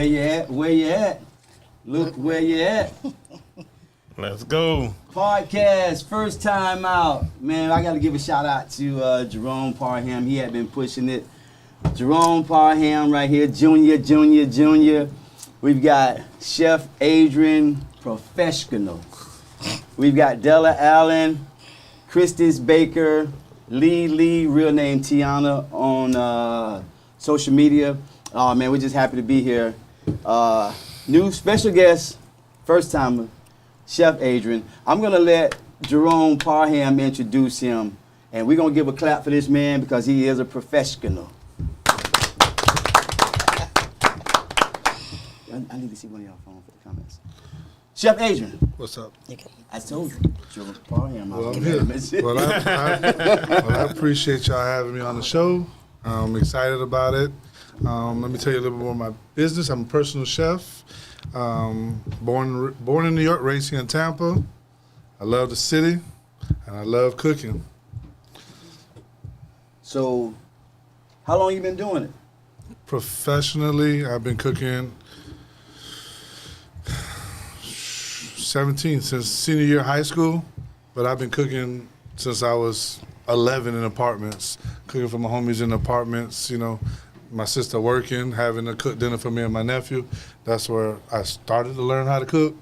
Where you at? Where you at? Look where you at. Let's go. Podcast, first time out. Man, I got to give a shout out to Jerome Parham. He had been pushing it. Jerome Parham right here, Junior. We've got Chef Adrian, professional. We've got Della Allen, Christie's Baker, Lee, real name Tiana on social media. Oh man, we're just happy to be here. New special guest, first timer, Chef Adrian. I'm gonna let Jerome Parham introduce him, and we're gonna give a clap for this man because he is a professional. I need to see one of y'all phone for the comments. Chef Adrian. What's up? I told you, Jerome Parham. Well, I'm here. Well, I appreciate y'all having me on the show. I'm excited about it. Let me tell you a little bit more about my business. I'm a personal chef. Born in New York, raised here in Tampa. I love the city, and I love cooking. So, how long you been doing it? Professionally, I've been cooking 17 since senior year of high school, but I've been cooking since I was 11 in apartments, cooking for my homies in apartments, you know, my sister working, having to cook dinner for me and my nephew. That's where I started to learn how to cook,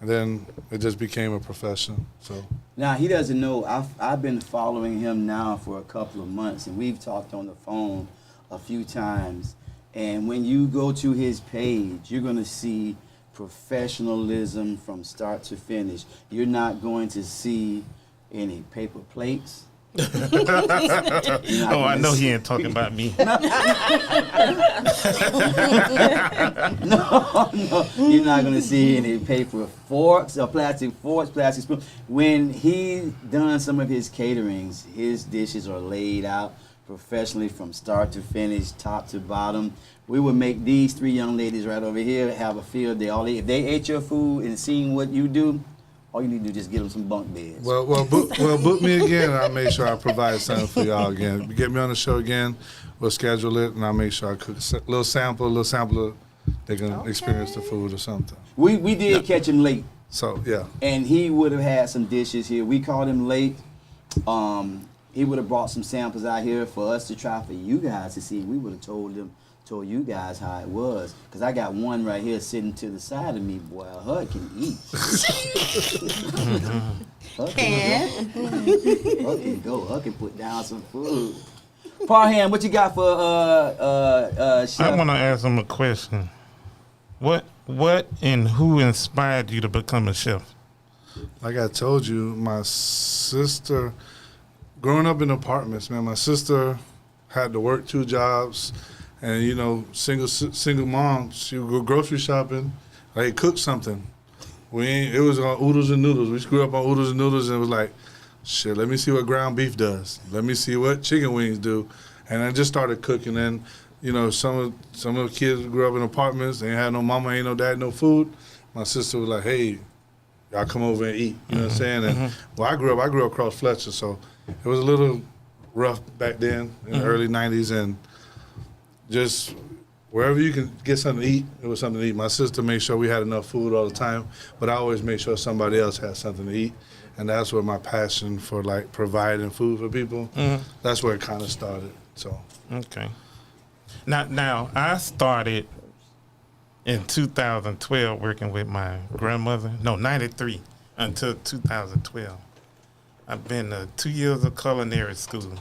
and then it just became a profession. So now he doesn't know. I've been following him now for a couple of months, and we've talked on the phone a few times. And when you go to his page, you're gonna see professionalism from start to finish. You're not going to see any paper plates. I know he ain't talking about me. No, you're not gonna see any paper forks or plastic forks, plastic spoons. When he done some of his caterings, his dishes are laid out professionally from start to finish, top to bottom. We would make these three young ladies right over here have a field day. If they ate your food and seen what you do, all you need to do is just get them some bunk beds. Well, book me again, and I'll make sure I provide something for y'all again. Get me on the show again, we'll schedule it, and I'll make sure I cook a little sample, they can experience the food or something. We did catch him late. So, yeah. And he would have had some dishes here. We caught him late. He would have brought some samples out here for us to try for you guys to see. We would have told you guys how it was. Because I got one right here sitting to the side of me, boy. Her can eat. Her can go. Her can put down some food. Parham, what you got for Chef? I want to ask him a question. What and who inspired you to become a chef? Like I told you, my sister, growing up in apartments, man, my sister had to work 2 jobs. And, you know, single mom, she would go grocery shopping, like cook something. It was on oodles and noodles. We grew up on oodles and noodles, and it was like, shit, let me see what ground beef does. Let me see what chicken wings do. And I just started cooking. And, you know, some of the kids grew up in apartments. They ain't had no mama, ain't no dad, no food. My sister was like, hey, y'all come over and eat. You know what I'm saying? And well, I grew up across Fletcher, so it was a little rough back then in the early 90s. And just wherever you can get something to eat, it was something to eat. My sister made sure we had enough food all the time, but I always made sure somebody else had something to eat. And that's where my passion for like providing food for people, that's where it kind of started. So Okay. Now I started in 2012 working with my grandmother. No, 93 until 2012. I've been to 2 years of culinary school.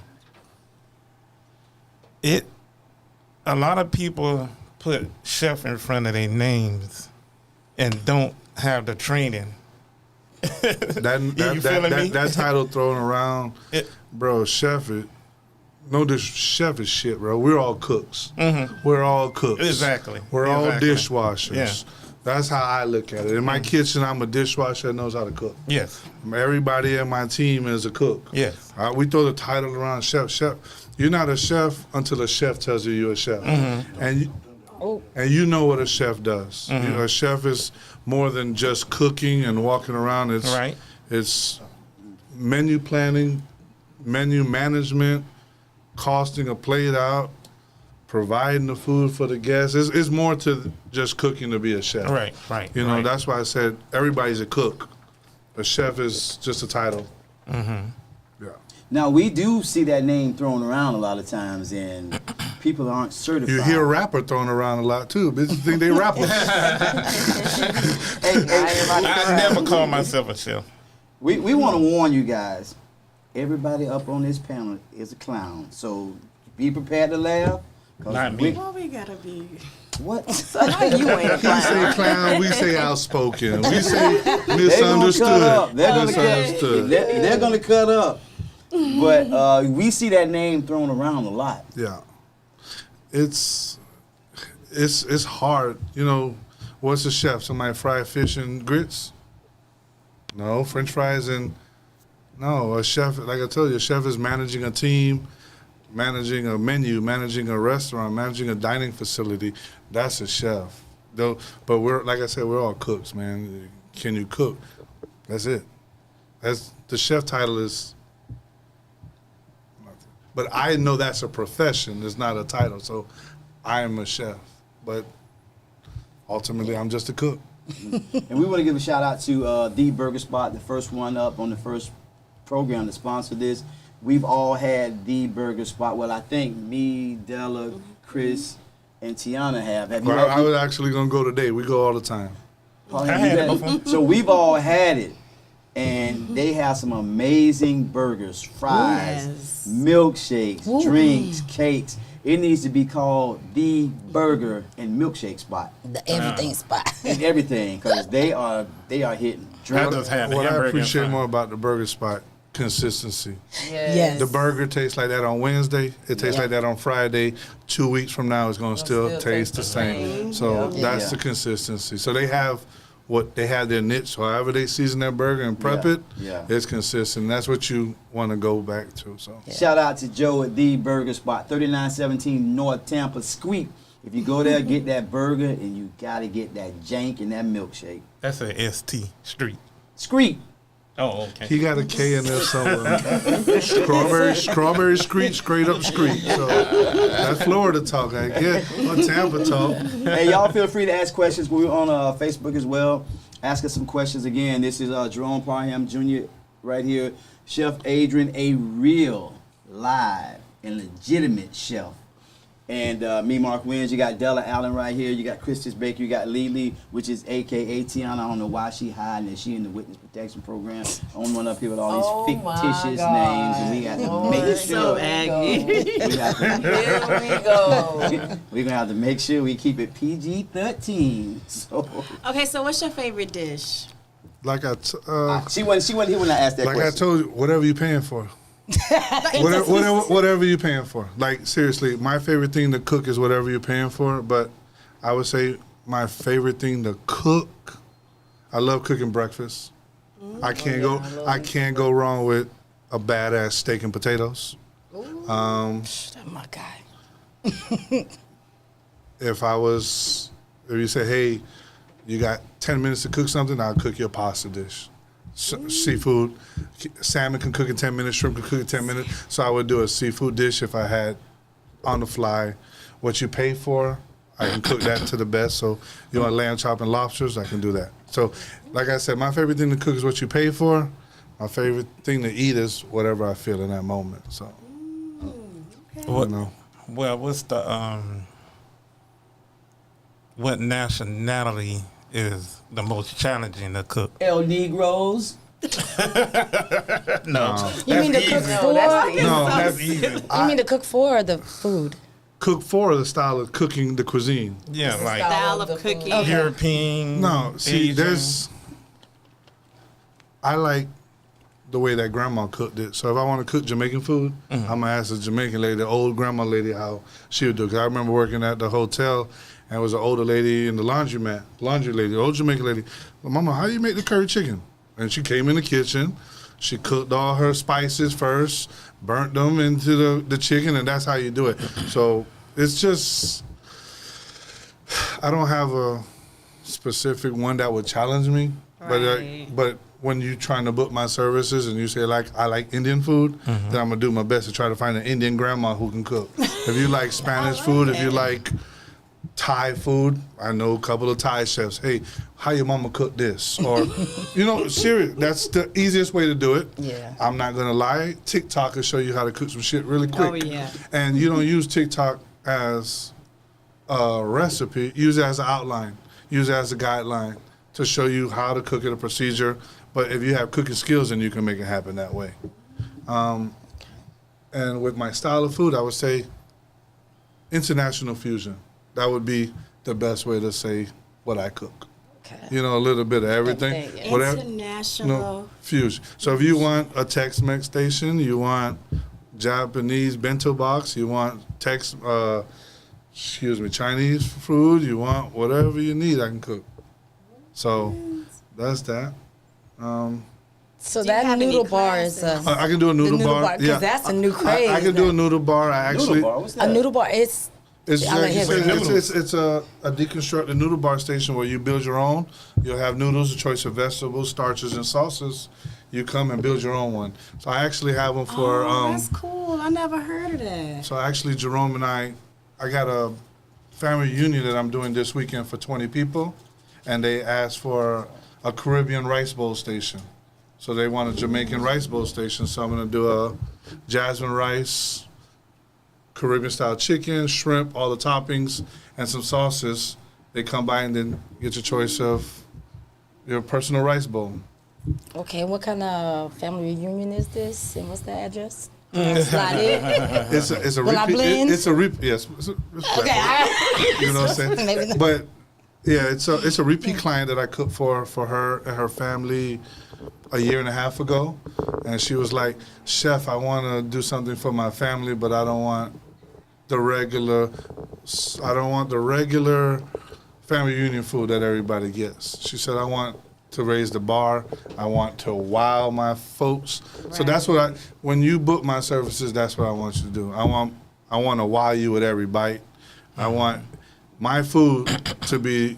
A lot of people put chef in front of their names and don't have the training. that title thrown around, bro, chef is, chef is shit, bro. We're all cooks. We're all cooks. Exactly. We're all dishwashers. Yeah. That's how I look at it. In my kitchen, I'm a dishwasher that knows how to cook. Yes. Everybody in my team is a cook. Yes. We throw the title around chef. You're not a chef until a chef tells you you're a chef. And you know what a chef does. You know, a chef is more than just cooking and walking around. It's menu planning, menu management, costing a plate out, providing the food for the guests. It's more to just cooking to be a chef. Right. You know, that's why I said everybody's a cook. A chef is just a title. Mm-hmm. Yeah. Now, we do see that name thrown around a lot of times, and people aren't certified. You hear rapper thrown around a lot, too. Bitches think they rappers. I never call myself a chef. We want to warn you guys. Everybody up on this panel is a clown, so be prepared to laugh. Not me. Well, we gotta be. What? You ain't a We say clown. clown, we say outspoken. We say They're gonna cut misunderstood. up. Misunderstood. They're gonna cut up. But we see that name thrown around a lot. Yeah. It's hard. You know, what's a chef? Somebody fry fish and grits? No, French fries and no, a chef, like I told you, a chef is managing a team, managing a menu, managing a restaurant, managing a dining facility. That's a chef. Though, but we're, like I said, we're all cooks, man. Can you cook? That's it. That's the chef title is. But I know that's a profession. It's not a title. So I am a chef. But ultimately, I'm just a cook. And we want to give a shout out to The Burger Spot, the first one up on the first program to sponsor this. We've all had The Burger Spot. Well, I think me, Della, Chris, and Tiana have. Have you Well, had I was actually going to go today. We go all the time. Paul, I have you had it had before. So we've all had it. And they have some amazing burgers, fries, Yes. milkshakes, Ooh. drinks, cakes. It needs to be called The Burger and Milkshake Spot. The everything spot. And everything, because they are hitting. I Drink. just had the What I hamburger and appreciate fries. more about the burger spot, consistency. Yes. The burger tastes like that on Wednesday. It tastes Yeah. like that on Friday. 2 weeks from now, it's going to still still taste the taste same. the So Yeah. that's Yeah. the consistency. So they have their niche. So however they season their burger and prep Yeah. it, Yeah. it's consistent. That's what you want to go back to. So Shout out to Joe at The Burger Spot, 3917 North Tampa Squeak. If you go there, get that burger, and you got to get that jank and that milkshake. That's a ST Street. Squeak. Oh, okay. he got a K in there somewhere. strawberry street, straight up street. So that's Florida talk, I guess. Or Tampa talk. Hey, y'all feel free to ask questions. We're on Facebook as well. Ask us some questions again. This is Jerome Parham Jr. right here. Chef Adrian, a real, live, and legitimate chef. And me, Mark Wins. You got Della Allen right here. You got Christus Baker. You got Lily, which is a.k.a. Tiana. I don't know why she hiding it. She in the witness protection program. Only one up here with all these fictitious names. And we got to make So sure. aggy. We have to, Here we go. we're going to have to make sure we keep it PG-13. So, Okay, so what's your favorite dish? Like she wasn't here when I asked that like I question. told you, whatever you paying for. whatever you're paying for. Like seriously, my favorite thing to cook is whatever you're paying for. But I would say my favorite thing to cook. I love cooking breakfast. I can't go wrong with a badass steak and potatoes. Oh my God. If you say, hey, you got 10 minutes to cook something, I'll cook you a pasta dish. Seafood, salmon can cook in 10 minutes, shrimp can cook in 10 minutes. So I would do a seafood dish if I had on the fly. What you pay for, I can cook that to the best. So you want lamb chop and lobsters, I can do that. So like I said, my favorite thing to cook is what you pay for. My favorite thing to eat is whatever I feel in that moment. So, What, you know. Well, what's the what nationality is the most challenging to cook? El Negros. No, You mean to cook for? No, that's easy. You mean to cook for or the food? Cook for the style of cooking the cuisine. Yeah, like Style of cooking. Okay. European. No, see, Asian. I like the way that grandma cooked it. So if I want to cook Jamaican food, I'm going to ask the Jamaican lady, the old grandma lady, how she would do it. 'Cause I remember working at the hotel, and it was an older lady in the laundry lady, old Jamaican lady. Well, Mama, how do you make the curry chicken? And she came in the kitchen. She cooked all her spices first, burnt them into the chicken, and that's how you do it. So it's just, I don't have a specific one that would challenge me. Right. But when you're trying to book my services and you say I like Indian food, then I'm gonna do my best to try to find an Indian grandma who can cook. If you like Spanish food, if you like Thai food, I know a couple of Thai chefs. Hey, how your mama cook this? Or, serious. That's the easiest way to do it. Yeah. I'm not gonna lie. TikTok will show you how to cook some shit really quick. Oh, yeah. And you don't use TikTok as a recipe. Use it as an outline. Use it as a guideline to show you how to cook it, a procedure. But if you have cooking skills, then you can make it happen that way. And with my style of food, I would say international fusion. That would be the best way to say what I cook. Okay. A little bit of everything. Everything, yeah. Whatever. International. Fusion. So if you want a Tex-Mex station, you want Japanese bento box, you want Chinese food, you want whatever you need, I can cook. So that's that. So Do you that have any noodle bar is classes? I can do a noodle bar. because that's a new craze. I can do a noodle bar. I actually. Noodle bar, what's that? A noodle bar. It's It's I like his it's a deconstructed noodle bar station where you build your own. You'll have noodles, a choice of vegetables, starches, and sauces. You come and build your own one. So I actually have them for. That's cool. I never heard of that. So actually, Jerome and I got a family reunion that I'm doing this weekend for 20 people, and they asked for a Caribbean rice bowl station. So they want a Jamaican rice bowl station. So I'm gonna do a jasmine rice. Caribbean style chicken, shrimp, all the toppings, and some sauces. They come by and then get your choice of your personal rice bowl. okay. What kind of family reunion is this? And what's the address? Slide in. It's a Will I repeat. blend? It's a repeat. Yes. Okay. You know what I'm saying? Maybe not. But yeah, it's a repeat client that I cooked for her and her family a year and a half ago, and she was like, "Chef, I want to do something for my family, but I don't want the regular family reunion food that everybody gets." She said, "I want to raise the bar. I want to wow my folks." So that's what when you book my services, that's what I want you to do. I want to wow you with every bite. I want my food to be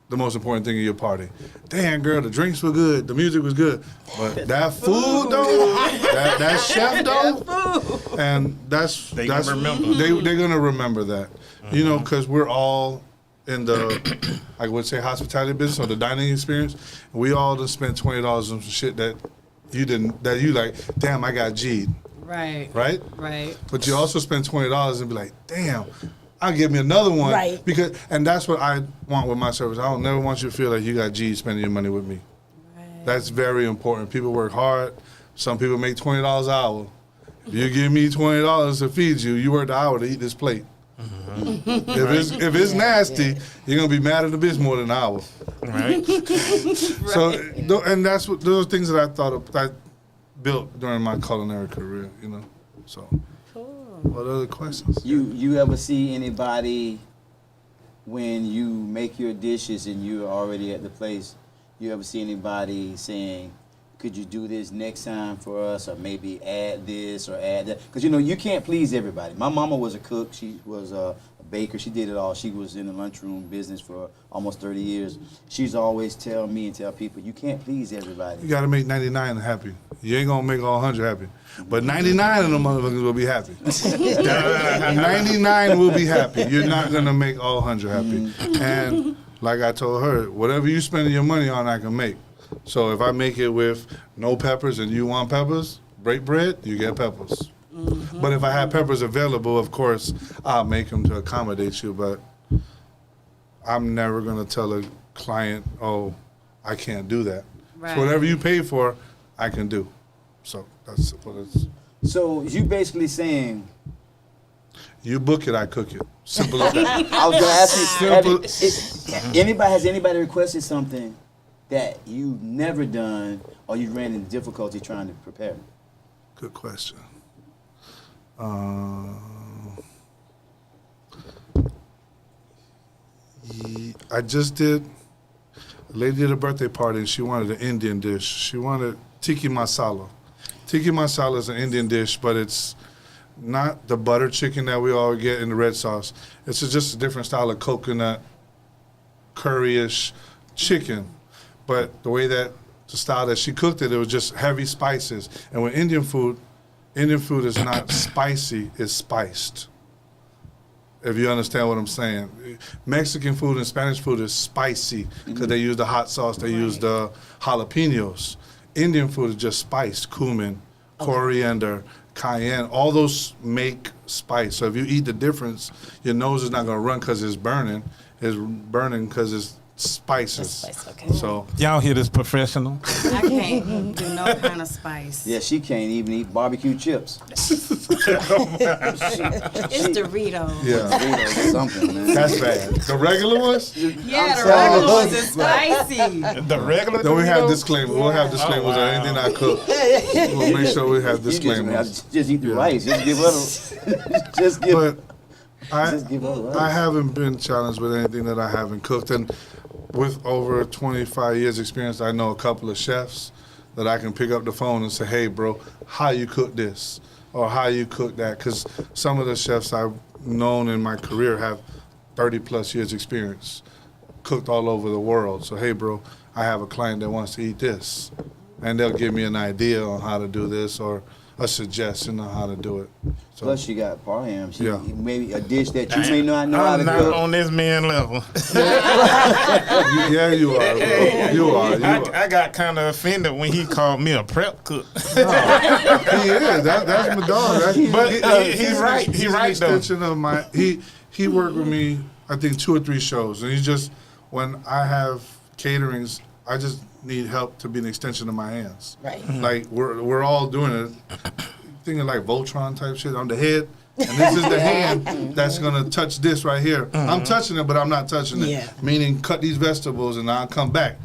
the most important thing in your party. Damn, girl, the drinks were good, the music was good, but that food though, that chef though, and They gonna remember. They're gonna remember that, because we're all in the, I would say, hospitality business or the dining experience. We all just spent $20 on some shit that you like. Damn, I got G'd, Right. right? Right. But you also spend $20 and be like, damn, I'll give me another one. Right. And that's what I want with my service. I don't never want you to feel like you got G's spending your money with me. Right. That's very important. People work hard. Some people make $20 an hour. If you give me $20 to feed you, you work the hour to eat this plate. If it's nasty, you're gonna be mad at the bitch more than an hour. Right? So, and those are things that I built during my culinary career. So. What other questions? You ever see anybody when you make your dishes and you're already at the place? You ever see anybody saying, "Could you do this next time for us, or maybe add this or add that?" Because you can't please everybody. My mama was a cook. She was a baker. She did it all. She was in the lunchroom business for almost 30 years. She's always tell me and tell people, you can't please everybody. You got to make 99 happy. You ain't gonna make all 100 happy, but 99 of them motherfuckers will be happy. 99 will be happy. You're not gonna make all 100 happy. And like I told her, whatever you spending your money on, I can make. So if I make it with no peppers and you want peppers, break bread, you get peppers. But if I have peppers available, of course, I'll make them to accommodate you. But I'm never gonna tell a client, "Oh, I can't do that." Right. So whatever you pay for, I can do. So that's what it's. So you basically saying, You book it, I cook it. Simple as that. I was gonna ask you, Simple. has anybody requested something that you've never done or you ran into difficulty trying to prepare? Good question. I just did. A lady did a birthday party and she wanted an Indian dish. She wanted tikka masala. Tikka masala is an Indian dish, but it's not the butter chicken that we all get in the red sauce. It's just a different style of coconut, curry-ish chicken. But the way that the style that she cooked it was just heavy spices. And with Indian food is not spicy, it's spiced. If you understand what I'm saying. Mexican food and Spanish food is spicy because they use the hot sauce, they use the jalapenos. Indian food is just spiced, cumin, coriander, cayenne, all those make spice. So if you eat the difference, your nose is not going to run because it's burning. It's burning because it's spices. Spice, okay. So Y'all hear this professional? I can't do no kind of spice. Yeah, she can't even eat barbecue chips. It's Doritos. yeah, Doritos, something, man. that's bad. The regular ones. Yeah, the telling regular you. ones is spicy. The regular. Then we have Doritos? disclaimers. We'll have disclaimers on wow. anything I cook. We'll make sure we have You disclaimers. just eat the rice. Just give her just give, But just give her rice. I haven't been challenged with anything that I haven't cooked. And with over 25 years experience, I know a couple of chefs that I can pick up the phone and say, hey, bro, how you cook this? Or how you cook that? Because some of the chefs I've known in my career have 30 plus years experience, cooked all over the world. So, hey, bro, I have a client that wants to eat this. And they'll give me an idea on how to do this or a suggestion on how to do it. So, Plus, she got parham. She Yeah. maybe a dish that you may not know how to I'm not cook. on this man level. yeah, you are, bro. You are. I got kind of offended when he called me a prep cook. He is. That's my dog. But he's right. He's an right, though. extension of my. He worked with me, I think, 2 or 3 shows, and he's just when I have caterings, I just need help to be an extension of my hands. Right. Like we're all doing it. Thinking like Voltron type shit. I'm the head, and this is the hand that's gonna touch this right here. I'm touching it, but I'm not touching it. Yeah. Meaning, cut these vegetables, and I'll come back,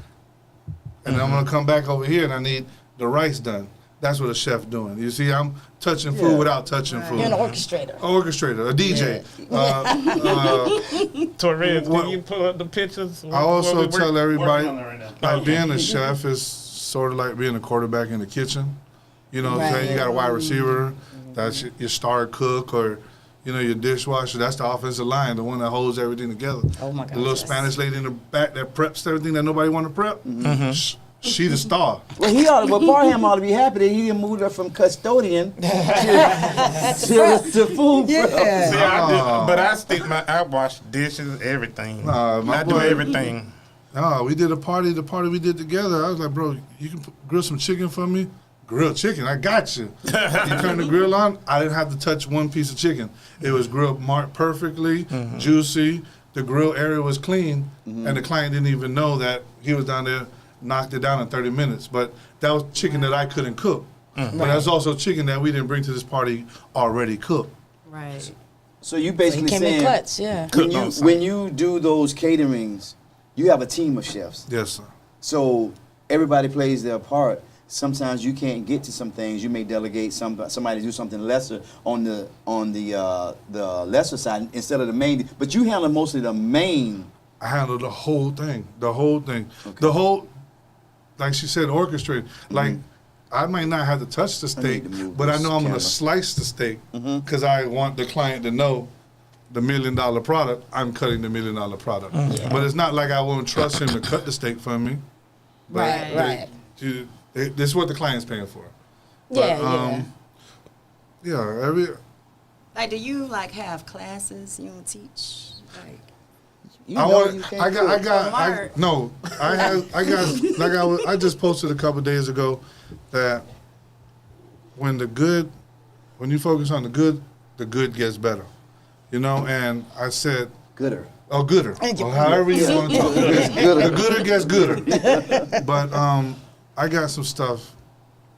and I'm gonna come back over here, and I need the rice done. That's what a chef doing. You see, I'm touching food without touching food. You're an orchestrator. Orchestrator, a DJ. Torres, What- can you pull up the pictures? I also What we tell everybody, working on right now. like being a chef is sort of like being a quarterback in the kitchen. You know what I'm saying? You got a wide receiver, that's your star cook, or you know, your dishwasher. That's the offensive line, the one that holds everything together. Oh my The God. little Spanish lady in the back that preps everything that nobody want to prep. She the star. Well, Parham ought to be happy that he didn't move her from custodian to food prep. See, I wash dishes, everything. My I do boy- everything. No, we did a party. The party we did together. I was like, bro, you can grill some chicken for me? Grilled chicken, I got you. You turn the grill on, I didn't have to touch one piece of chicken. It was grilled marked perfectly, juicy. The grill area was clean, and the client didn't even know that he was down there, knocked it down in 30 minutes. But that was chicken that I couldn't cook. But that's also chicken that we didn't bring to this party already cooked. Right. So you He basically came in saying clutch, yeah. when you do those caterings, you have a team of chefs. Yes, sir. So everybody plays their part. Sometimes you can't get to some things. You may delegate somebody to do something lesser on the lesser side instead of the main. But you handle mostly the main. I handled the whole thing. The whole thing. The whole, like she said, orchestrated. Like, I might not have to touch the steak, to move but I this know I'm going camera. to slice the steak because I want the client to know the $1 million product, I'm cutting the $1 million product. But it's not like I won't trust him to cut the steak for me. But Right. this is what the client's paying for. Yeah, Yeah, Like, do you like have classes you don't teach? Like, You I know want. you can't I cook. got. No. I just posted a couple days ago that when you focus on the good gets better, you know. And I said, Gooder. oh, gooder. Or however you want to talk. The gooder gets gooder. But I got some stuff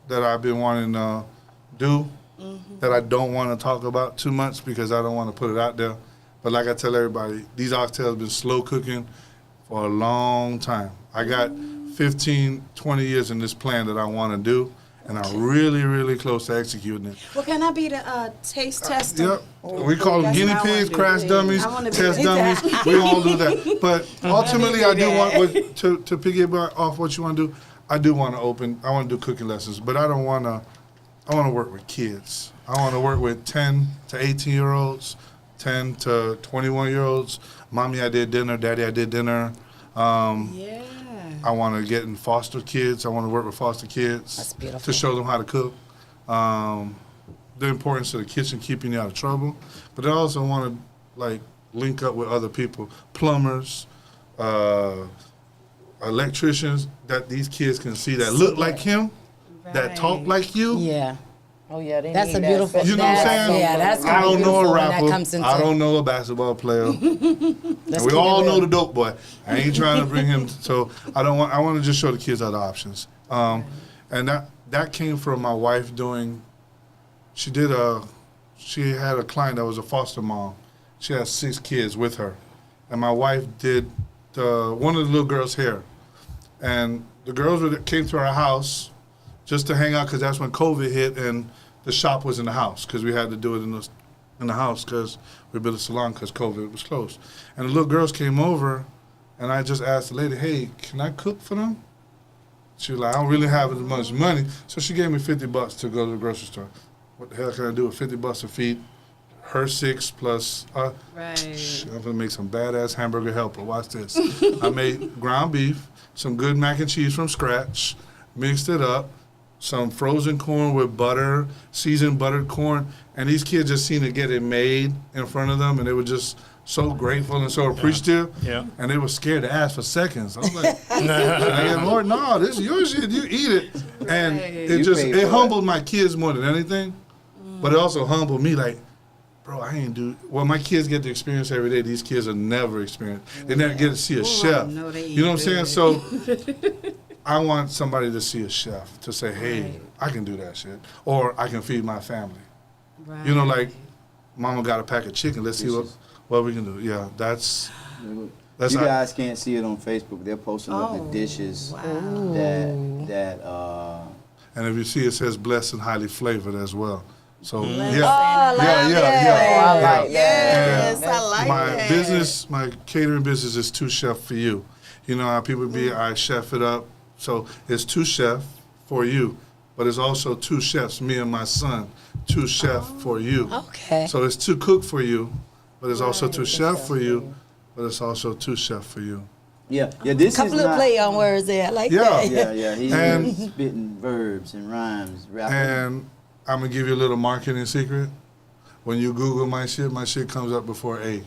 that I've been wanting to do that I don't want to talk about too much because I don't want to put it out there. But like I tell everybody, these oxtails have been slow cooking for a long time. I got 15, 20 years in this plan that I want to do, and I'm really, really close to executing it. well, can I be the taste tester? Yep. We call them That's guinea what I wanna pigs, do. crash dummies, I wanna be test the dummies. We all do that. But ultimately, I do do that. want to piggyback off what you want to do. I do want to I want to do cooking lessons, but I don't want to. I want to work with kids. I want to work with 10 to 18-year-olds, 10 to 21-year-olds. Mommy, I did dinner. Daddy, I did dinner. Yeah. I want to get in foster kids. I want to work with foster kids. That's beautiful. To show them how to cook. The importance of the kitchen, keeping you out of trouble. But I also want to like link up with other people, plumbers, electricians, that these kids can see that look like him, that talk like you. Yeah. Oh yeah, they That's need a that. beautiful. You know what I'm that's- saying? Yeah, that's I don't know a beautiful when rapper. That comes into, I don't know a basketball player. And Let's we keep it all know real. the dope boy. I ain't trying to bring him. So I don't want. I want to just show the kids other options. And that came from my wife doing. She had a client that was a foster mom. She had 6 kids with her, and my wife did one of the little girls' hair, and the girls came to our house just to hang out because that's when COVID hit and the shop was in the house because we had to do it in the house because we built a salon because COVID was closed. And the little girls came over, and I just asked the lady, "Hey, can I cook for them?" She was like, "I don't really have as much money," so she gave me $50 to go to the grocery store. What the hell can I do with $50 to feed her 6 plus? Right. I'm gonna make some badass hamburger helper. Watch this. I made ground beef, some good mac and cheese from scratch, mixed it up, some frozen corn with butter, seasoned buttered corn, and these kids just seen it get it made in front of them, and they were just so grateful and so appreciative. Yeah. And they were scared to ask for seconds. I was like, hey, Lord, no, this is your shit. You eat it. And Right. it You just paid for it it. humbled my kids more than anything, but it also humbled me. Like, bro, I ain't do well. My kids get to experience every day. These kids will never experience. They never get to see a chef. no, they You know what I'm eat saying? So I want somebody to see a chef to say, hey, Right. I can do that shit, or I can feed my family. Right. You know, like, Mama got a pack of chicken. Let's see what we can do. Yeah, that's You how- guys can't see it on Facebook. They're posting up the dishes Wow. that And if you see, it says blessed and highly flavored as well. So Blessed yeah, and yeah, yeah, I yeah. like Yes, And I like my that. business, my catering business is 2 chef for you. You know how people be, I chef it up. So it's 2 chef for you, but it's also 2 chefs, me and my son, 2 chef for you. Okay. So it's 2 cook for you, but it's also 2 chef for you, but it's also 2 chef for you. yeah. This Couple is of not, play on words there. I like Yeah. that. Yeah. He's And- spitting verbs and rhymes, rapping. And I'm gonna give you a little marketing secret. When you Google my shit comes up before A.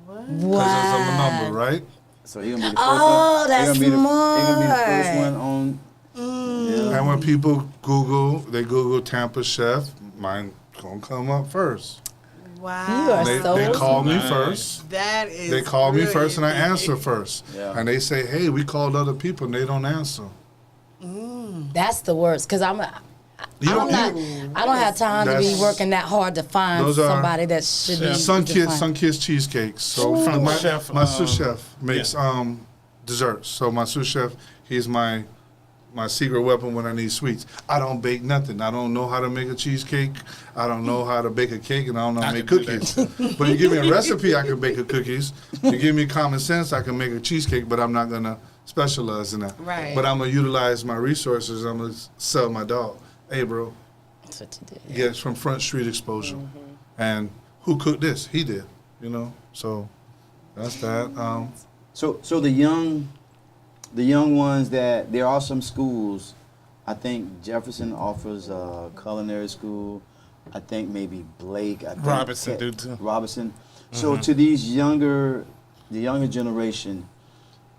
Because it's on the number, right? So he gonna be the first Oh, one. that's he gonna be the first smart. one on. Yeah. And when people Google Tampa chef, mine gonna come up first. Wow. You are They so call me Nice. first. That is. They call me first, and I brilliant. answer first. Yeah. And they say, "Hey, we called other people, and they don't answer." That's the worst, because I don't have time to be That's- working that hard to find Those are- somebody that should be. Sun to Kids find. cheesecakes. So From my chef, my sous chef makes desserts. So my sous chef, he's my secret weapon when I need sweets. I don't bake nothing. I don't know how to make a cheesecake. I don't know how to bake a cake, and I don't know how to make can do cookies. But you give me a recipe, I can bake a cookies. You give me common sense, I can make a cheesecake, but I'm not gonna specialize in that. Right. But I'm gonna utilize my resources. I'm gonna sell my dog. Hey, bro, That's what you did. yeah, it's from Front Street Exposure. And who cooked this? He did, you know? So that's that. So the young ones that there are some schools. I think Jefferson offers a culinary school. I think maybe Blake. I think Robinson do too. Robinson. So to the younger generation,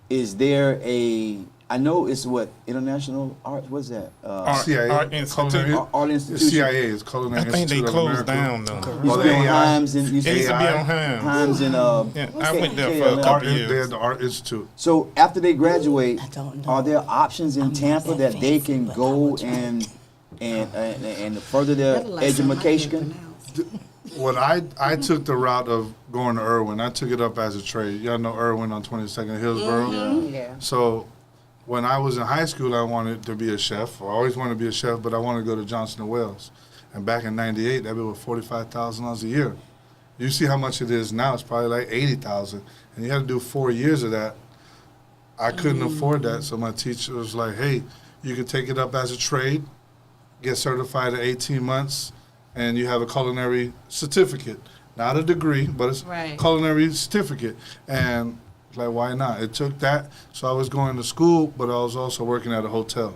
is there a? I know it's what international art. What's that? CIA, Art Institute. culinary- Art The Institution. CIA is Culinary I think they Institute of closed America. down though. Used Well, to be on AI. Himes and used It to used be to be AI. on Himes. Himes and Yeah, I went there for a KLM. couple Art, years. they had the Art Institute. So after they graduate, I don't know. are there options in I'm not Tampa that that they fancy, can but I go will try. and further their That look like something I can't education? pronounce. Well, I took the route of going to Irwin. I took it up as a trade. Y'all know Irwin on 22nd Hillsborough. Yeah. So when I was in high school, I wanted to be a chef. I always wanted to be a chef, but I wanted to go to Johnson & Wales. And back in '98, that was $45,000 a year. You see how much it is now? It's probably like $80,000, and you had to do 4 years of that. I couldn't afford that, so my teacher was like, "Hey, you can take it up as a trade, get certified in 18 months, and you have a culinary certificate, not a degree, but it's Right. culinary certificate." And Like, why not? It took that. So I was going to school, but I was also working at a hotel.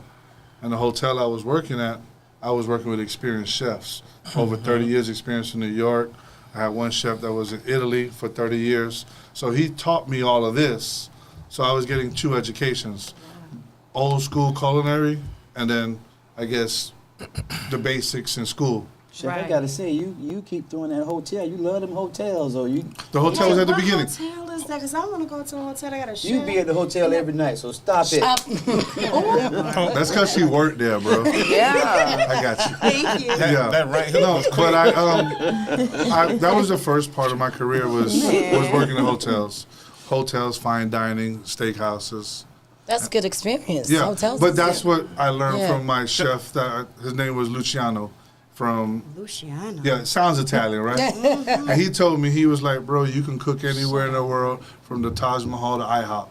And the hotel I was working at, I was working with experienced chefs. Over 30 years experience in New York. I had one chef that was in Italy for 30 years. So he taught me all of this. So I was getting 2 educations. Old school culinary, and then, I guess, the basics in school. Chef, I Right. gotta say, you keep throwing that hotel. You love them hotels, or you The hotel was at the What beginning. hotel is that? Because I want to go to a hotel. I got a chef. you be at the hotel every night. So stop it. That's because she worked there, bro. Yeah. I got you. Thank you. Yeah. That right hook No, was but that was the first part of my career was working in hotels, fine dining, steakhouses. That's good experience. Yeah, Hotels but is that's good. what I learned Yeah. from my chef. That his name was Luciano. From Luciano. yeah, it sounds Italian, right? And he told me, he was like, bro, you can cook anywhere in the world, from the Taj Mahal to IHOP.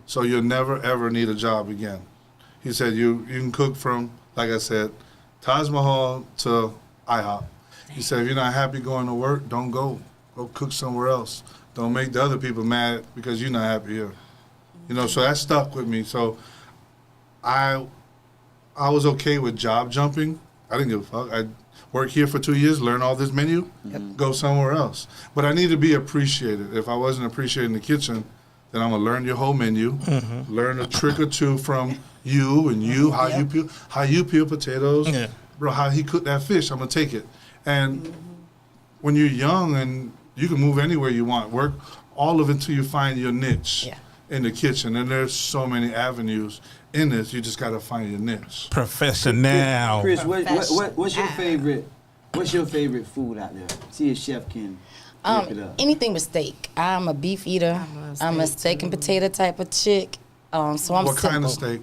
So you'll never ever need a job again. He said you can cook from, like I said, Taj Mahal to IHOP. He said if you're not happy going to work, don't go. Go cook somewhere else. Don't make the other people mad because you're not happy here. You know, so that stuck with me. So I was okay with job jumping. I didn't give a fuck. I work here for 2 years, learn all this menu, go somewhere else. But I need to be appreciated. If I wasn't appreciated in the kitchen, then I'm gonna learn your whole menu, learn a trick or two from you and you, how you peel potatoes, Yeah. bro, how he cooked that fish. I'm gonna take it. And when you're young and you can move anywhere you want, work all of it until you find your niche Yeah. in the kitchen. And there's so many avenues in this. You just gotta find your niche. professional. Chris, what's your favorite? What's your favorite food out there? See if Chef can look it up. Anything with steak. I'm a beef eater. I'm a steak and potato type of chick. So I'm What simple. kind of steak?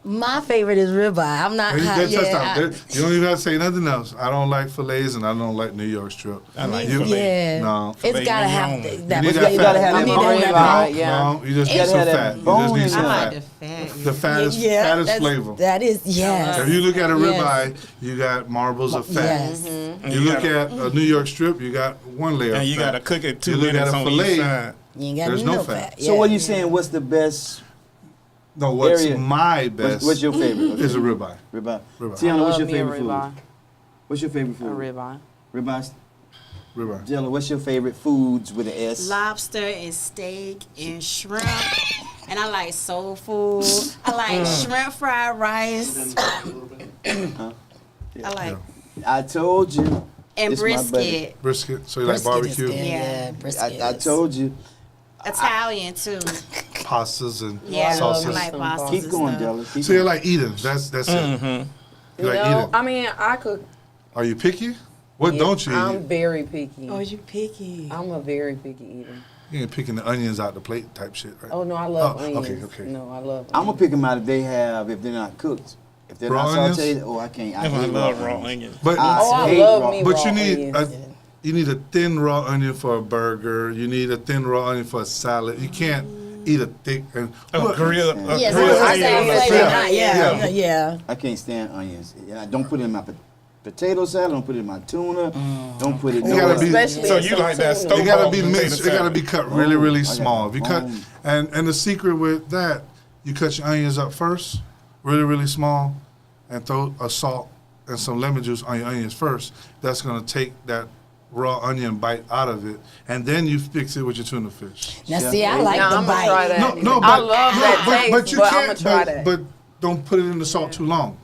My favorite is ribeye. I'm not Hey, hot. that's Yeah, touchdown. You don't even have to say nothing else. I don't like fillets and I don't like New York strip. I like You- filet. yeah. No. It's Filet gotta mignon. have You that. need was- that You gotta fat. have I that need bone that in fat. Right, yeah. No, you just You get gotta some have that fat. You bone just need in some there. I fat. like the fat. The fattest, Yeah, fattest that's- flavor. That is, yes. If you look at a Yes. ribeye, you got marbles of fat. Yes. And You look at a New York strip, you got one layer and of you fat. gotta cook it 2 You look minutes at a on filet, each side. You ain't got There's no no fat. fat. So what are you saying? What's the best? No, what's Area. my best What's your favorite? is a ribeye. Ribeye. Ribeye. Tiana, what's your Love me a favorite food? ribeye. What's your favorite A food? ribeye. Ribeye. Ribeye. Jello, what's your favorite foods with an S? Lobster and steak and shrimp. And I like soul food. I like shrimp fried rice. I like I told you. and It's my buddy. brisket. Brisket. So you like Brisket is barbecue, good. Yeah. Yeah, brisket. I is- told you. Italian too. pastas, and Yeah, sauces. I like pastas. Keep and going, stuff. Jello. Keep So you going. like eating. That's it. You like No, eating. I mean, I could. Are you picky? What yeah, don't you I'm eat? very picky. Oh, you picky. I'm a very picky eater. You ain't picking the onions out the plate type shit, right? Oh no, I love Oh, onions. okay, okay. No, I love. I'm gonna onions. pick them out if they're not cooked. If they're Raw not onions? sauteed, oh, I can't. I I hate love raw onions. onions. But Oh, I hate love raw- me but raw you need onions. you need a thin raw onion for a burger. You need a thin raw onion for a salad. You can't eat a thick and Grill. Yes, grill I onion say on the flavor side. not. Yeah, Yeah. yeah. I can't stand onions. Yeah, don't put it in my potato salad. Don't put it in my tuna. Don't put it. You gotta be- Especially So in you some like that tuna. it gotta stove-bought be potato mixed. It gotta salad. be cut really, really I got small. If you cut bone. and the secret with that, you cut your onions up first, really, really small, and throw a salt and some lemon juice on your onions first. That's gonna take that raw onion bite out of it, and then you fix it with your tuna fish. Now, see, I like Now the I'm gonna try bite. that. No, I but love that taste, but you but I'm can't. gonna try but, that. but don't put it in the salt too long.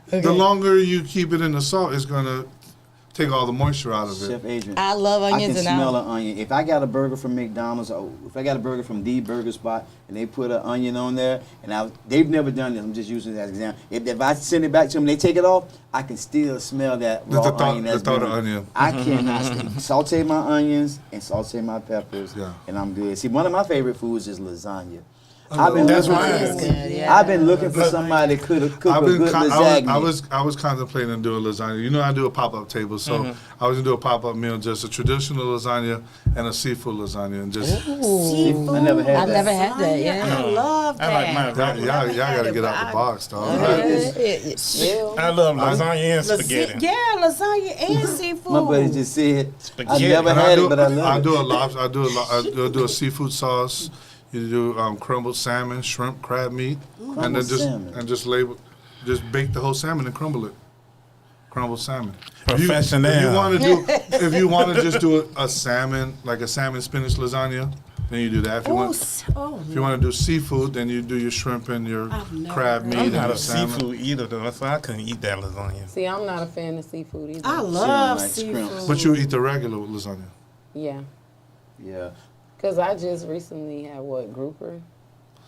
Okay. The longer you keep it in the salt, it's gonna take all the moisture out of it. Chef Adrian. I love I can onions and smell an onion. If I got a burger from McDonald's, or if I got a burger from the burger spot, and they put an onion on there, and they've never done this. I'm just using it as an example. If I send it back to them, they take it off. I can still smell that raw The thought- onion. the That's thought been- of onion. I cannot saute my onions and saute my peppers, Yeah. and I'm good. See, one of my favorite foods is lasagna. That's looking mine. for- That's good, yeah. I've been looking for somebody that could cook a good lasagna. I was contemplating doing lasagna. You know, I do a pop up table, so Mm-hmm. I was gonna do a pop up meal, just a traditional lasagna and a seafood lasagna, and just Seafood. I never had I've that. never had that, yeah. I love that. I like mine. y'all gotta get out the box, dog. Yeah. I love lasagna and spaghetti. Yeah, lasagna and seafood. My buddy just said, I Spaghetti. never And had it, but I love I it. do a lobster. I do a seafood sauce. You do crumbled salmon, shrimp, crab meat, and then just bake the whole salmon and crumble it. Crumbled salmon. Professional. If you want to just do a salmon, like a salmon spinach lasagna, then you do that. If you want to do seafood, then you do your shrimp and your crab meat I'm and not your a salmon. seafood eater, though, so I couldn't eat that lasagna. See, I'm not a fan of seafood either. I love like seafood. scrimps. But you eat the regular lasagna. Yeah. Yeah. Because I just recently had grouper?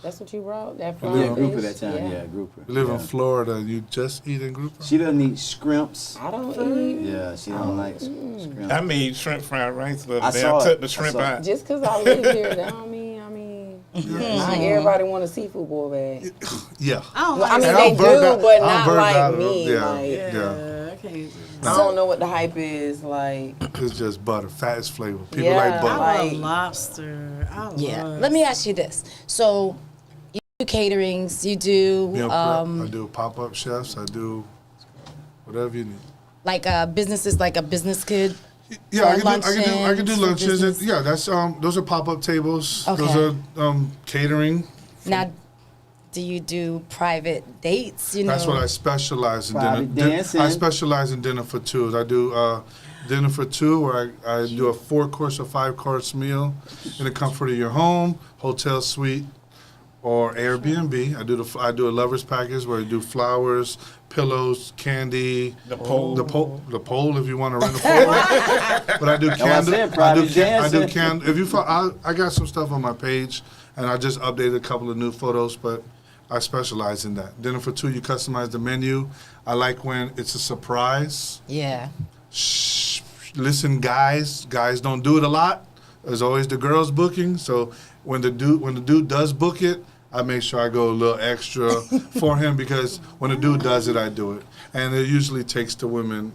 That's what you brought? That fried Yeah, Yeah, grouper fish? that time. Yeah, grouper. You live in Yeah. Florida, and you just eating grouper? She doesn't eat scrimps. I don't eat. Yeah, she don't like scrimps. I made shrimp fried rice the I other day. saw I it. took the I shrimp saw it. out. Just because I live here, that don't mean, not everybody want a seafood boil bag. Yeah. I don't Well, like I mean, And they I'm burnt do, out- but I'm not burnt like out of it. me. Yeah. Like, Yeah. I can't. I don't know what the hype is. Like, It's just butter, fattest flavor. People Yeah, like I butter. like- love lobster. I Yeah. love Let me ask you this. So you do caterings, you do Meal prep. I do pop-up chefs. I do whatever you need. like businesses, like a business could. Yeah, I For can do luncheons, for lunches. business? Yeah, that's those are pop-up tables. Okay. Those are catering. Now, do you do private dates? You know, That's what I specialize in. Private Dinner. dancing. I specialize in dinner for two. I do dinner for two, where I do a 4-course or 5-course meal in the comfort of your home, hotel suite, or Airbnb. I do a lovers package where I do flowers, pillows, candy, The pole. the pole if you want to rent a pole. But I do I candle. said, private I do dancing. candle. If you, I got some stuff on my page, and I just updated a couple of new photos, but I specialize in that. Dinner for two, you customize the menu. I like when it's a surprise. yeah. Shh, listen, guys don't do it a lot. There's always the girls booking. So when the dude does book it, I make sure I go a little extra for him, because when the dude does it, I do it, and it usually takes the women.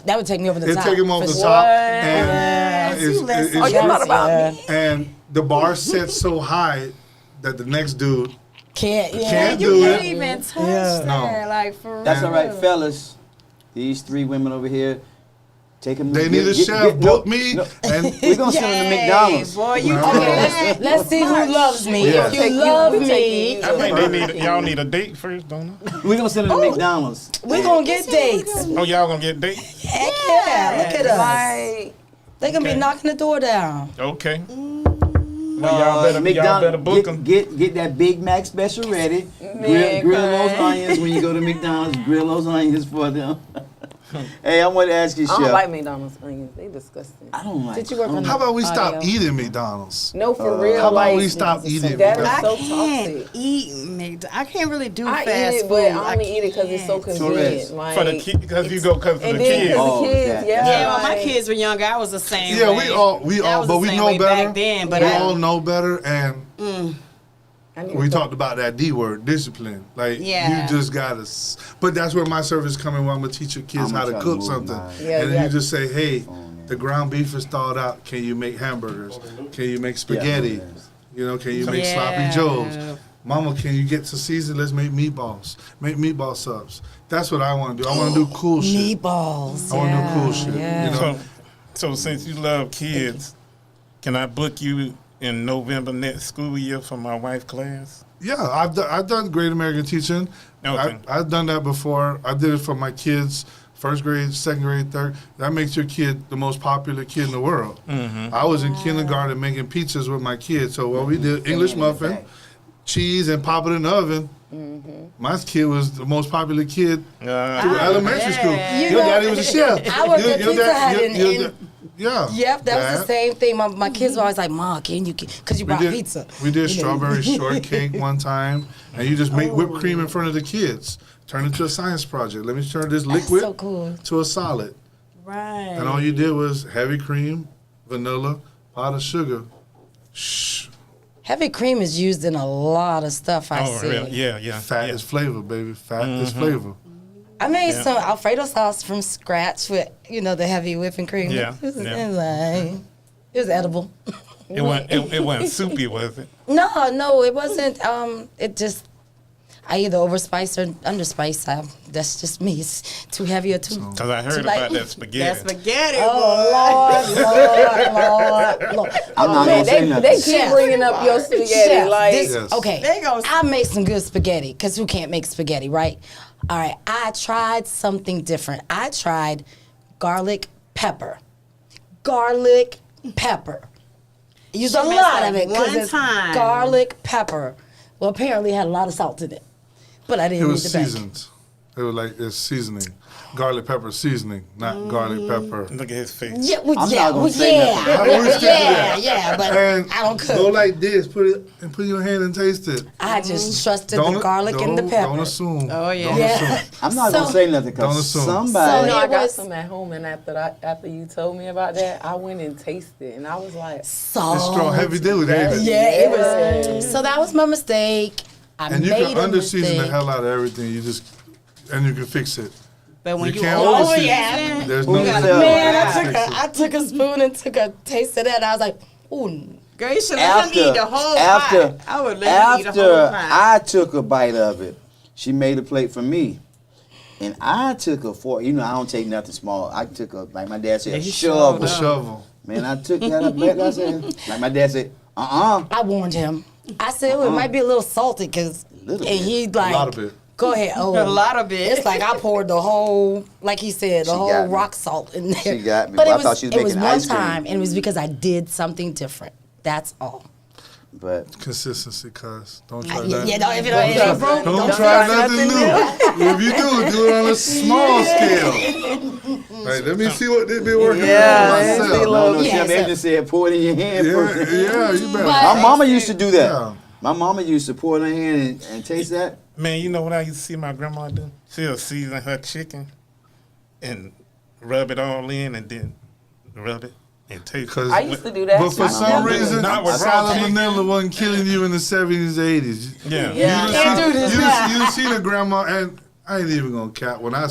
That would take me over the It top. take him over for the sure. top, Yes, and you listen. oh, you're not about me. and the bar set so high that the next dude Can't. Yeah. can't You do can't it. even touch Yeah. that. No. Like, for real. That's all right, fellas. These 3 women over here, take them. They need a chef. Book me, and We're gonna send them to McDonald's. Boy, you No. Okay, let's see who loves me. Yeah. If you love we me, taking you I think to y'all need a date first, don't you? We're gonna send them to McDonald's. we're gonna get dates. Oh, y'all gonna get a date? Heck yeah, look at us. Like, They gonna be Okay. knocking the door down. Okay. Well, y'all better book them. Get that Big Mac special ready. Man, Grill those cuz. onions when you go to McDonald's. Grill those onions for them. Hey, I want to ask you, I don't Chef. like McDonald's onions. They disgusting. I don't like. Did you work I don't on how about we stop Audio. eating McDonald's? No, for real. How about like, we stop eating that is McDonald's? so I can't toxic. eat McDonald's. I can't really do I fast eat it, food. but I only eat it because it's so can't. convenient. Tourette's. Like, For the kid, because you go because of the and then kids. because Oh, the kids, that- yeah. Yeah, when my like- kids were younger, I was the same Yeah, way. we all, That was but the we same know way better. back then, but we I- all know better, and I need we to- talked about that D word, discipline. Like Yeah. you just gotta. But that's where my service coming. When I'm gonna teach your kids I'ma how to try to cook move something, mine. Yeah, and then yeah. you just say, "Hey, Oh, man. the ground beef is thawed out. Can you make hamburgers? Can you make spaghetti? You know, can you make Yeah. sloppy joes? Mama, can you get to season? Let's make meatballs. Make meatball subs. That's what I want to do. I want to do cool shit. Meatballs. I want to do cool shit. yeah. You know. So since you love kids, can I book you in November next school year for my wife's class? Yeah, I've done Great American Teaching. Okay. I've done that before. I did it for my kids, 1st grade, 2nd grade, 3rd. That makes your kid the most popular kid in the world. I was in kindergarten making pizzas with my kids. So what we did, English muffin, cheese, and pop it in the oven. My kid was the most popular kid through elementary school. You Your know, daddy was a chef. I worked at Your Pizza dad- Hut your- in- your- Yeah. Yep, that was the same thing. My kids were always like, "Mom, can you?" Because you We brought did, pizza. we did You know. strawberry shortcake one time, and you just make whipped cream in front of the kids. Turn it to a science project. Let me turn this That's liquid so cool. to a solid. Right. And all you did was heavy cream, vanilla, pot of sugar. Shh. Heavy cream is used in a lot of stuff. I Oh, see. really? Yeah. Fat yeah. is flavor, baby. Fat is flavor. I made Yeah. some Alfredo sauce from scratch with the heavy whipping cream. Yeah, It was, yeah. it was edible. It wasn't soupy, was it? No, it wasn't. It just I either overspice or underspice. That's just me. It's too heavy or too. Because I heard light. about that spaghetti. That spaghetti, Lord. I'm not Man, gonna say they nothing. keep Chef. bringing up your spaghetti. Chef, Like, Yes. okay, They go- I make some good spaghetti because who can't make spaghetti, right? All right, I tried something different. I tried garlic pepper. Garlic pepper. Use a She messed lot up of it because one it's time. garlic pepper. Well, apparently it had a lot of salt in it, but I It didn't was need the bag. seasoned. It was like it's seasoning, garlic pepper seasoning, not garlic pepper. Look at his face. Yeah, well, I'm yeah, not gonna well, say yeah, nothing. I always stick to that. yeah, but And I don't cook. go like this, put it and put your hand and taste it. I just trusted the garlic and the pepper. Don't assume. Oh, yeah. Don't Yeah. assume. I'm not So- gonna say nothing Don't because assume. somebody. you know, I It got was- some at home, and after you told me about that, I went and tasted, and I was like, Salt. It's strong, heavy dude, ain't it? Yeah, it was. So that was my mistake. I And you made can a under season the mistake. hell out of everything. You just and you can fix it. But when You you can't over over season. yeah. There's Who no got way it? to Man, fix it. I took a spoon and took a taste of that. And I was like, ooh. girl, you should let him eat the whole pie. I would let him eat the whole after pie. I took a bite of it, she made a plate for me. And I took a fork. You know, I don't take nothing small. I took a, like my dad said, a he shovel. The shovel. Man, I took that up back. I said, like my dad said, I warned him. I said, it might be a little salty because, Little and bit. he like, A lot of it. go ahead. Oh, A lot of it. It's like I poured the whole, like he said, the She whole got me. rock salt in there. She got me. But Well, I it thought was, she was it was making one ice cream. time, and it was because I did something different. That's all. But Consistency, cuz. Don't try Yeah, that. yeah, no, if it ain't broke, Don't try nothing new. If you do it on a small scale. Like, let me see what they've been working Yeah, on let me see myself. no, Yeah, Chef so- Andrew said, pour it in your hand first. Yeah, you better. But- My mama used to do that. Yeah. My mama used to pour it in her hand and taste that. Man, you know what I used to see my grandma do? She'll season her chicken and rub it all in and then rub it and taste it. 'Cause- I used to do that. But for too. some reason, Not with solid raw vanilla wasn't killing you in the 70s, 80s. Yeah. Yeah. You Can't done do this seen, now. you done seen a grandma, and I ain't even gonna cap. When I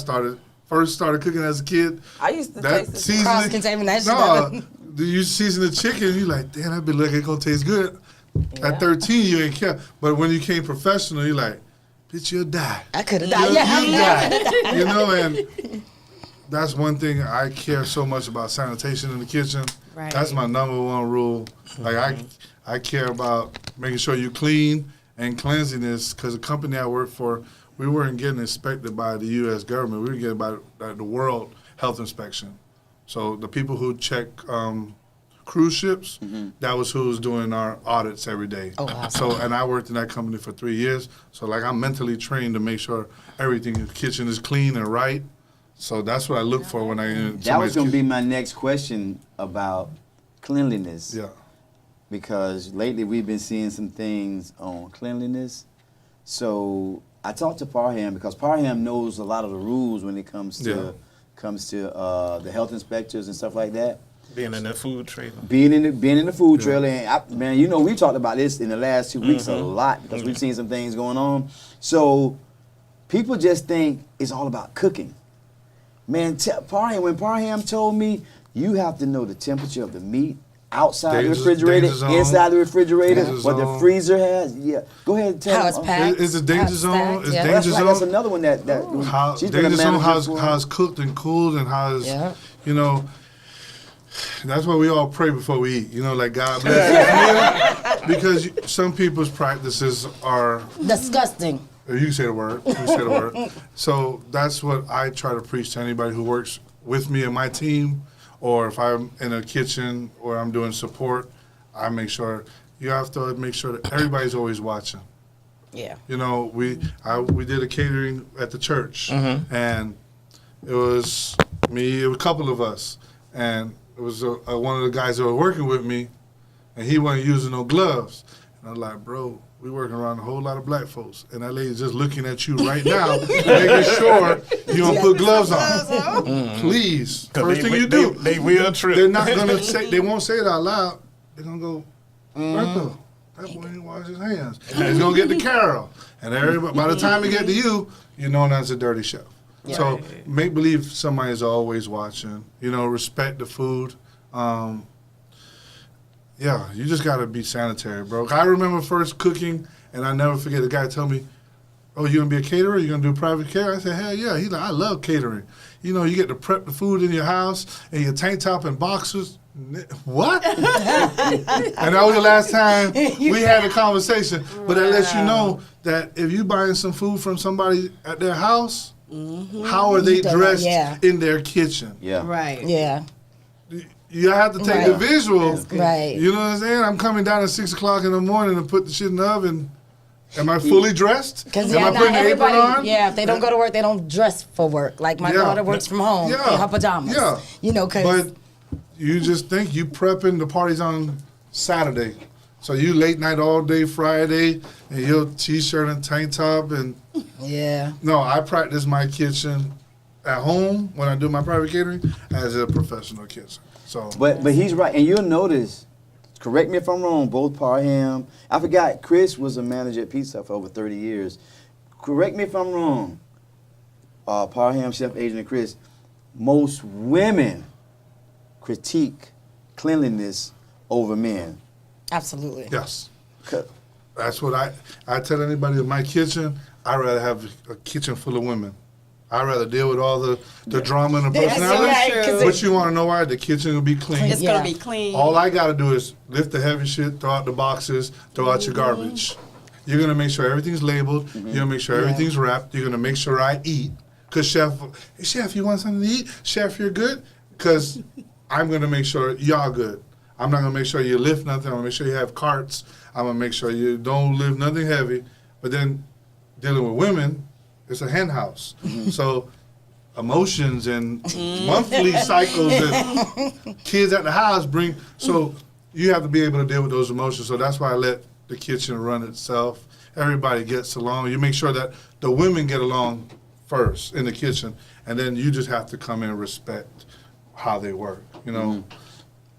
first started cooking as a kid, I used to that taste it. seasoning. Cross-contamination. No, you season the chicken, you like, damn, that be like it gonna taste good. Yeah. At 13, you ain't care. But when you came professional, you like, bitch, you'll die. I could have You, died. Yeah, you yeah. die. You know, and that's one thing I care so much about sanitation in the kitchen. Right. That's my number one rule. Like I care about making sure you clean and cleanliness because the company I work for, we weren't getting inspected by the U.S. government. We were getting by the World Health Inspection. So the people who check cruise ships, that was who was doing our audits every day. Oh, wow. So, and I worked in that company for 3 years. So, like, I'm mentally trained to make sure everything in the kitchen is clean and right. So that's what I look for when I in That was somebody's going to be kitchen. my next question about cleanliness. Yeah. Because lately we've been seeing some things on cleanliness. So I talked to Parham because Parham knows a lot of the rules when it comes to the health inspectors and stuff like that. Being in the food trailer. Being in the food trailer, and man, you know, we talked about this in the last 2 weeks a lot because we've seen some things going on. So people just think it's all about cooking. Man, when Parham told me you have to know the temperature of the meat outside the refrigerator, danger zone. inside the refrigerator, Danger what the zone. freezer has. Yeah, go ahead and tell How them. it's packed. It's a danger How it's zone. stacked, It's yeah. danger That's, right, that's zone. another one that How she's been a danger zone, manager for. how it's cooked and cooled, and how it's, Yeah. you know, that's why we all pray before we eat. You know, like God bless you. Because some people's practices are, Disgusting. you can say the word, you can say the word. So that's what I try to preach to anybody who works with me and my team, or if I'm in a kitchen or I'm doing support, I make sure, you have to make sure that everybody's always watching. Yeah. You know, we did a catering at the church, and it was me, it was a couple of us, and it was one of the guys that were working with me, and he wasn't using no gloves. And I was like, bro, we working around a whole lot of black folks, and that lady's just looking at you right now, making sure you don't put gloves on. Please, 'Cause first thing you do, They will trip. they're not gonna say, they won't say it out loud. They're gonna go, Bertha, that boy didn't wash his hands. And he's gonna get to Carol, and everybody. By the time it get to you, you're known as a dirty chef. So make believe somebody is always watching. You know, respect the food. Yeah, you just gotta be sanitary, bro. I remember first cooking, and I never forget the guy told me, oh, you gonna be a caterer? You gonna do private care? I said, hell yeah. He's like, I love catering. You know, you get to prep the food in your house and your tank top and boxers. What? And that was the last time we had a conversation. But that lets you know that if you buying some food from somebody at their house, how are they dressed in their kitchen? Yeah. Right. Yeah. You have to take the visual. Right. You know what I'm saying? I'm coming down at 6 o'clock in the morning to put the shit in the oven. Am I fully dressed? Because Am I putting the apron on? if they don't go to work, they don't dress for work. Like my daughter works from home in her pajamas. Yeah. You know, because But you just think you prepping the parties on Saturday. So you late night all day Friday and your t-shirt and tank top and no, I practice my kitchen at home when I do my private catering as a professional kitchen. So But he's right, and you'll notice. Correct me if I'm wrong. Both Parham, I forgot. Chris was a manager at Pizza Hut for over 30 years. Correct me if I'm wrong. Parham, Chef Adrian, and Chris. Most women critique cleanliness over men. absolutely. yes. That's what I tell anybody in my kitchen, I'd rather have a kitchen full of women. I'd rather deal with all the drama and the That's personality. right, 'cause But you want to know why? The kitchen will be clean. It's gonna be clean. All I got to do is lift the heavy shit, throw out the boxes, throw out your garbage. You're going to make sure everything's labeled. You're going to make sure everything's wrapped. You're going to make sure I eat. Because Chef, hey, Chef, you want something to eat? Chef, you're good? Because I'm going to make sure y'all good. I'm not going to make sure you lift nothing. I'm going to make sure you have carts. I'm going to make sure you don't lift nothing heavy. But then dealing with women, it's a hen house. So emotions and monthly cycles and kids at the house bring, so you have to be able to deal with those emotions. So that's why I let the kitchen run itself. Everybody gets along. You make sure that the women get along first in the kitchen, and then you just have to come in and respect how they work, you know.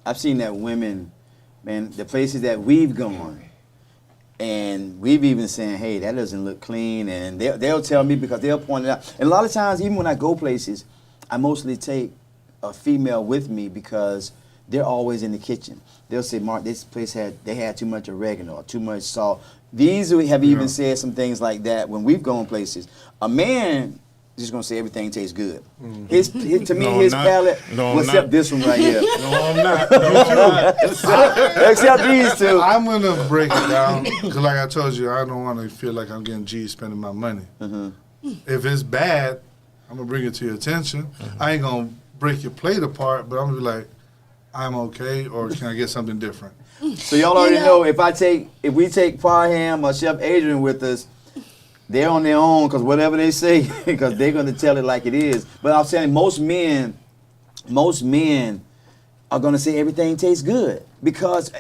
I've seen that women, man, the places that we've gone, and we've even saying, hey, that doesn't look clean, and they'll tell me because they'll point it out. And a lot of times, even when I go places, I mostly take a female with me because they're always in the kitchen. They'll say, Mark, this place had too much oregano or too much salt. These have even said some things like that when we've gone places. A man just gonna say everything tastes good. His palate, except this one right here. No, I'm not. No, I'm not. Except these two. I'm going to break it down because like I told you, I don't want to feel like I'm getting G's spending my money. If it's bad, I'm going to bring it to your attention. I ain't going to break your plate apart, but I'm going to be like, I'm okay, or can I get something different? So y'all already know if we take Parham or Chef Adrian with us, they're on their own because whatever they say, because they're going to tell it like it is. But I'm saying most men are going to say everything tastes good because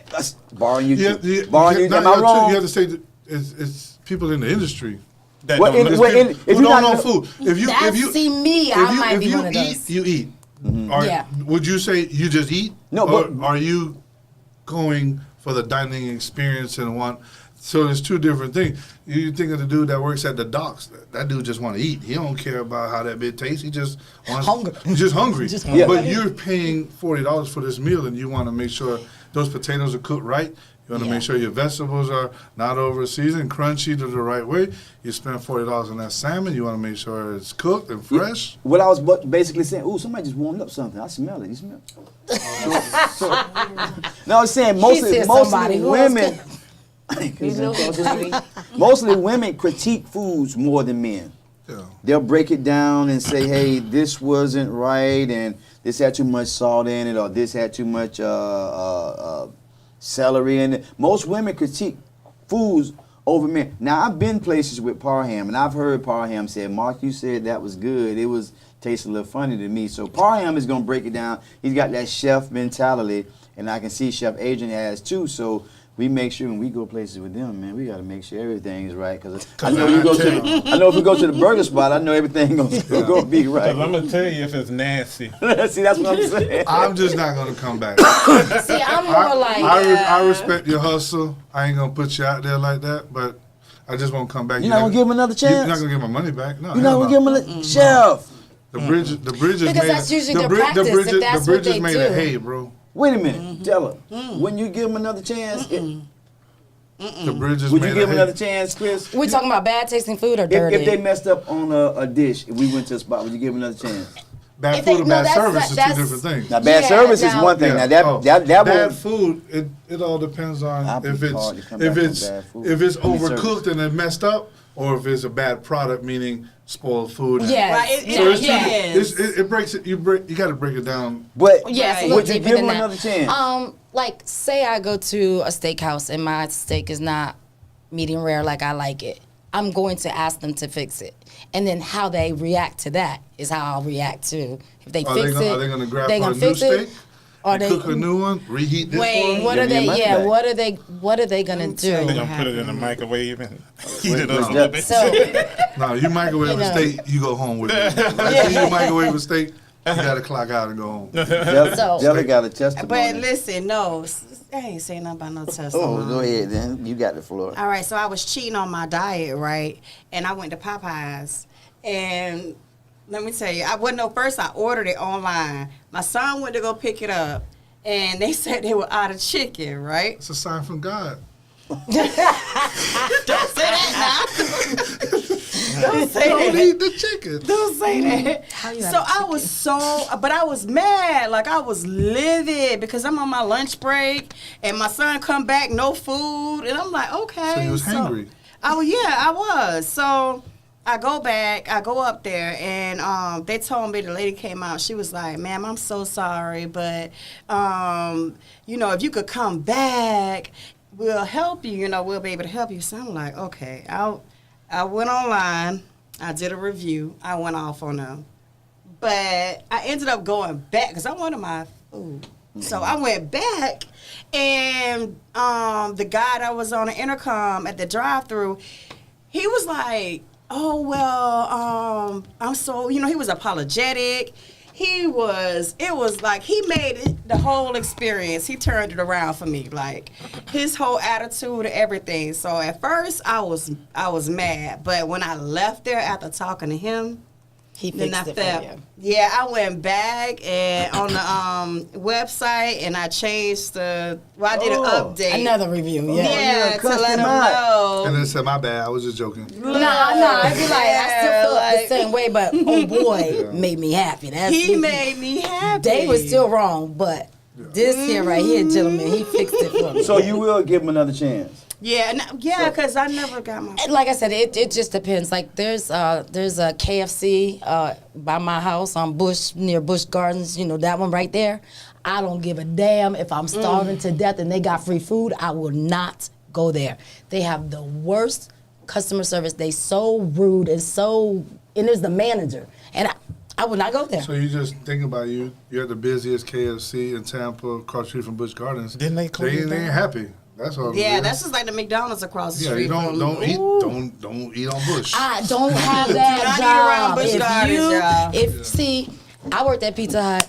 barring you, am I wrong? You have to say that it's people in the industry That Well, don't in- look- well, in- if who you don't not- know food. If you might be one of eat, those. you eat. Yeah. Would you say you just eat? No, or but- are you going for the dining experience and want? So there's two different things. You think of the dude that works at the docks. That dude just want to eat. He don't care about how that bit tastes. He just wants Hungry. He's just hungry. Just hungry. But you're paying $40 for this meal, and you want to make sure those potatoes are cooked right. You want to make sure your vegetables are not over seasoned, crunchy the right way. You spend $40 on that salmon. You want to make sure it's cooked and fresh. What I was basically saying, ooh, somebody just warmed up something. I smell it. You smell it? No, I was saying said somebody. Who else women. Mostly women critique foods more than men. Yeah. They'll break it down and say, hey, this wasn't right, and this had too much salt in it, or this had too much celery in it. Most women critique foods over men. Now, I've been places with Parham, and I've heard Parham say, Mark, you said that was good. It was tasted a little funny to me. So Parham is going to break it down. He's got that chef mentality, and I can see Chef Adrian has too. So we make sure when we go places with them, man, we got to make sure everything is right. Because I know if we go to the burger spot, I know everything going to be right. 'Cause I'm gonna tell you if it's nasty. See, that's what I'm saying. I'm just not going to come back. See, I'm more like. I respect your hustle. I ain't going to put you out there like that, but I just won't come back. You're not going to give him another chance? You're not going to give my money back. No, You're not going to give him another chef. The bridges Because made that's usually their practice, if that's the what bridges they made do. it hay, bro. Wait a minute. Tell her. When you give him another chance, The bridge is Would made you of give hate. another chance, Chris? We talking about bad tasting food or dirty? If they messed up on a dish, if we went to a spot, would you give them another chance? Bad If they- food and no, bad that's- service is two that's- different things. Now, bad Yeah, service is now- one thing. Yeah. Now, that Oh, that bad won't. food. It all depends on I'll be if it's hard to come back on bad food. if it's I mean, overcooked and it messed up, or if it's a bad product, meaning spoiled food. Yes. Right, So it's yes. it breaks it. You got to break it down. But Yes, Right. a little would you deeper give than them that. another chance? Like say I go to a steakhouse and my steak is not medium rare like I like it. I'm going to ask them to fix it, and then how they react to that is how I'll react to. If they Are fix they it, gonna grab they for gonna a new fix it. steak? Or they Cook a new one, reheat this Wait, one. what Give are me they? your money Yeah, back. what are they gonna tell do? They gonna put it in the microwave and heat it up a no. little bit. So No, you microwave You a know. steak, you go home with it. I see you microwave a steak, you got to clock out and go home. So- Jelly got a testimony. But listen, no, I ain't saying nothing about no testimony. Oh, go ahead then. You got the floor. All right, so I was cheating on my diet, right? And I went to Popeyes. And let me tell you, first I ordered it online. My son went to go pick it up. And they said they were out of chicken, right? It's a sign from God. Don't say that now. Don't say Don't that. eat the chicken. Don't say that. How you So out of I was but I was mad. Like I was livid because I'm on my lunch break and my son come back, no food. And I'm like, okay. So you was hangry. I was. So I go up there and they told me, the lady came out, she was like, ma'am, I'm so sorry, but if you could come back, we'll help you, we'll be able to help you. So I'm like, okay. I went online, I did a review, I went off on them. But I ended up going back because I wanted my food. So I went back, and the guy that was on the intercom at the drive-thru, he was like, oh, well, I'm so, he was apologetic. It was like he made it, the whole experience, he turned it around for me, like his whole attitude and everything. So at first I was mad, but when I left there after talking to him, he then I fixed it felt, for you. yeah, I went back and on the website and I changed I did an Oh. update. Another review, yeah. Yeah, you're a to let them customer. And know. then said, my bad, I was just joking. No, I'd be like, I still feel like- the same way, but oh boy, made me happy. That's He made me happy. They were still wrong, but this here right here, gentleman, he fixed it for me. So you will give them another chance. Yeah, because I never got my. Like I said, it just depends. Like there's a KFC by my house on Bush, near Busch Gardens. That one right there. I don't give a damn if I'm starving to death and they got free food. I will not go there. They have the worst customer service. They so rude and there's the manager, and I would not go there. So you just think about you're at the busiest KFC in Tampa, across the street from Busch Gardens. Didn't they close They it down? ain't happy. That's all. Yeah, it is. that's just like the McDonald's across the Yeah, street. you don't from- don't eat on Bush. I don't have Do that not eat around job. Busch Gardens, y'all. I worked at Pizza Hut.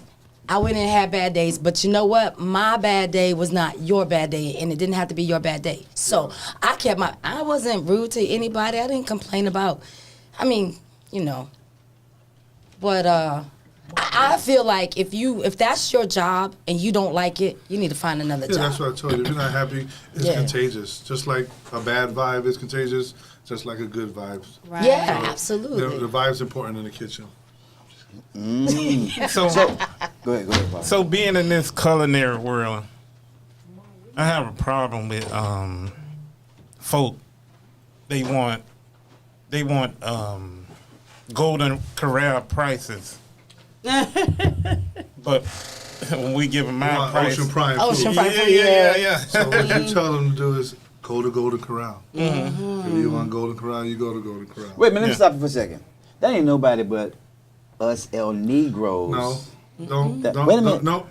I went and had bad days, but you know what? My bad day was not your bad day, and it didn't have to be your bad day. So I wasn't rude to anybody. I didn't complain about, but I feel like if that's your job and you don't like it, you need to find another Yeah, job. that's what I told you. If you're not happy, it's Yeah. contagious. Just like a bad vibe is contagious, just like a good vibe. Right. Yeah, The absolutely. vibe's important in the kitchen. So, Go ahead, Bob. so being in this culinary world, I have a problem with folk. They want Golden Corral prices, but when we give them You our want price, Ocean Prime Ocean food. Prime. yeah. So what you tell them to do is go to Golden Corral. If you want Golden Corral, you go to Golden Corral. Wait a minute, let me Yeah. stop you for a second. That ain't nobody but us El Negros. No, don't Wait a minute. no,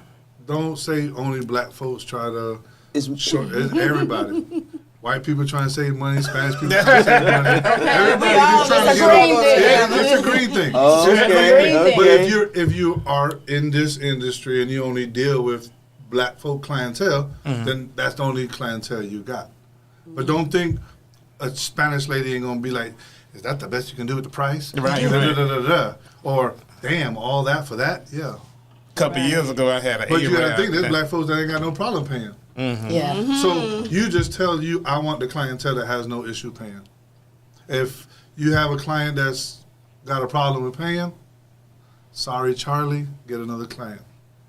don't say only black folks try to. It's, It's everybody. White people trying to save money, Spanish people trying to save money. Everybody just trying to it's a get green off. thing. Yeah, it's a green thing. Oh, It's a green okay, thing. But okay. if you are in this industry and you only deal with black folk clientele, then that's the only clientele you got. But don't think a Spanish lady ain't gonna be like, is that the best you can do with the price? Right, Da, da, right. da, da, da. Or damn, all that for that? Yeah. A couple years ago, I had an But you gotta Arab think there's that- black folks that ain't got no problem paying. Yeah. So you just tell you, I want the clientele that has no issue paying. If you have a client that's got a problem with paying, sorry, Charlie, get another client.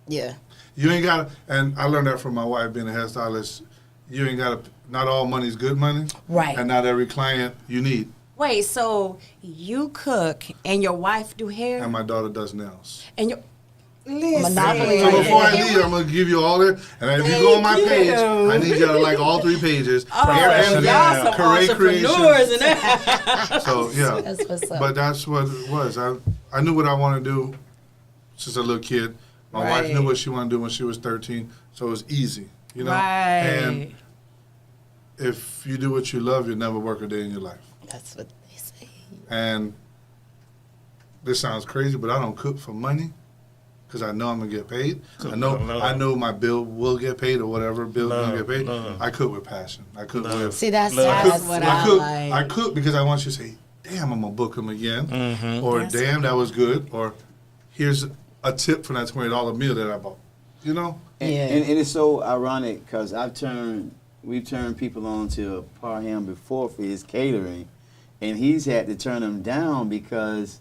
Yeah. You ain't got to, and I learned that from my wife being a hairstylist. You ain't got to, not all money's good money. Right. And not every client you need. Wait, so you cook and your wife do hair? And my daughter does nails. And your listen. Monopoly So right before I there. leave, I'm going to give you all that. And if you go on my Thank page, you. I need you to like all 3 pages. Hair Oh, and y'all some Correct entrepreneurs Creations. and that. So, yeah. That's what's up. But that's what it was. I knew what I wanted to do since a little kid. My wife Right. knew what she wanted to do when she was 13, so it was easy, you know? Right. And if you do what you love, you'll never work a day in your life. That's what they say. And this sounds crazy, but I don't cook for money because I know I'm going to get paid. Cook I know for love. I know my bill will get paid or whatever bill's going to Love, get paid. love. I cook with passion. I cook Love. with... See, that's Love. what I I cook. like. I cook because I want you to say, "Damn, I'm gonna book him again," or That's "Damn, that was good," or "Here's a tip for that $20 meal that I bought." You know, And, Yeah. and it's so ironic because we've turned people on to Parham before for his catering, and he's had to turn them down because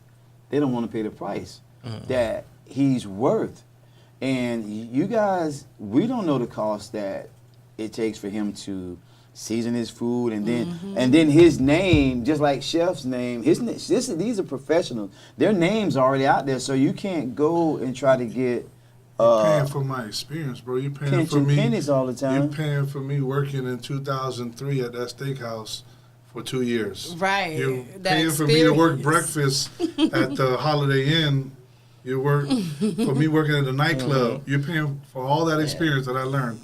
they don't want to pay the price that he's worth. And you guys, we don't know the cost that it takes for him to season his food, and then his name, just like chef's name, these are professionals. Their name's already out there, so you can't go and try to get you're paying for my experience, bro. You're paying for pinching me. pennies all the You're time. paying for me working in 2003 at that steakhouse for 2 years. Right. You're That paying for me to work experience. breakfast at the Holiday Inn. You work for me working at the nightclub. You're paying for all that experience that I learned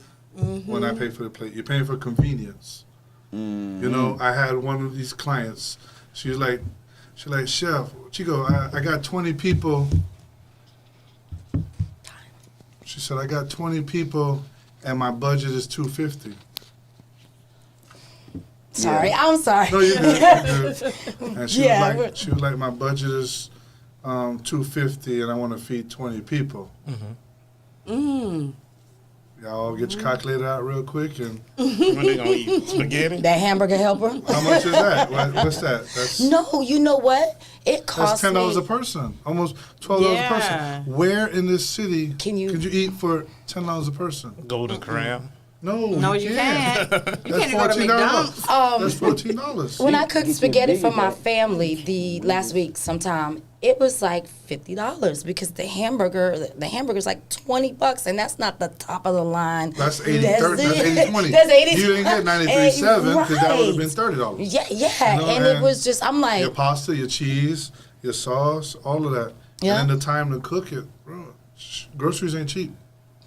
when I pay for the plate. You're paying for convenience. You know, I had one of these clients. She's like, "Chef, Chico, I got 20 people." She said, "I got 20 people, and my budget is $250." Sorry, I'm sorry. No, you're good. You're good. And she Yeah, was like, "My budget is $250, and I want to feed 20 people." Y'all get your calculator out real quick, and When they gonna eat spaghetti? That hamburger helper? how much is that? What's that? That's No, you know what? It costs $10 a me. person, almost $12 a Yeah. person. Where in this city Can you- could you eat for $10 a person? Golden Corral. No, you can't. You That's can't go to McDonald's. That's $14. When I Get cooked your spaghetti for biggie my bag. family the last week sometime, it was like $50 because the hamburger's like $20, and that's not the top of the line. That's 80, That's 30, that's it. 80-20. That's 80. You didn't get 93.7 because that would have been Right. $30. Yeah, You know, and it and was just, I'm like, Your pasta, your cheese, your sauce, all of that. Yeah. And then the time to cook it, bro. Groceries ain't cheap.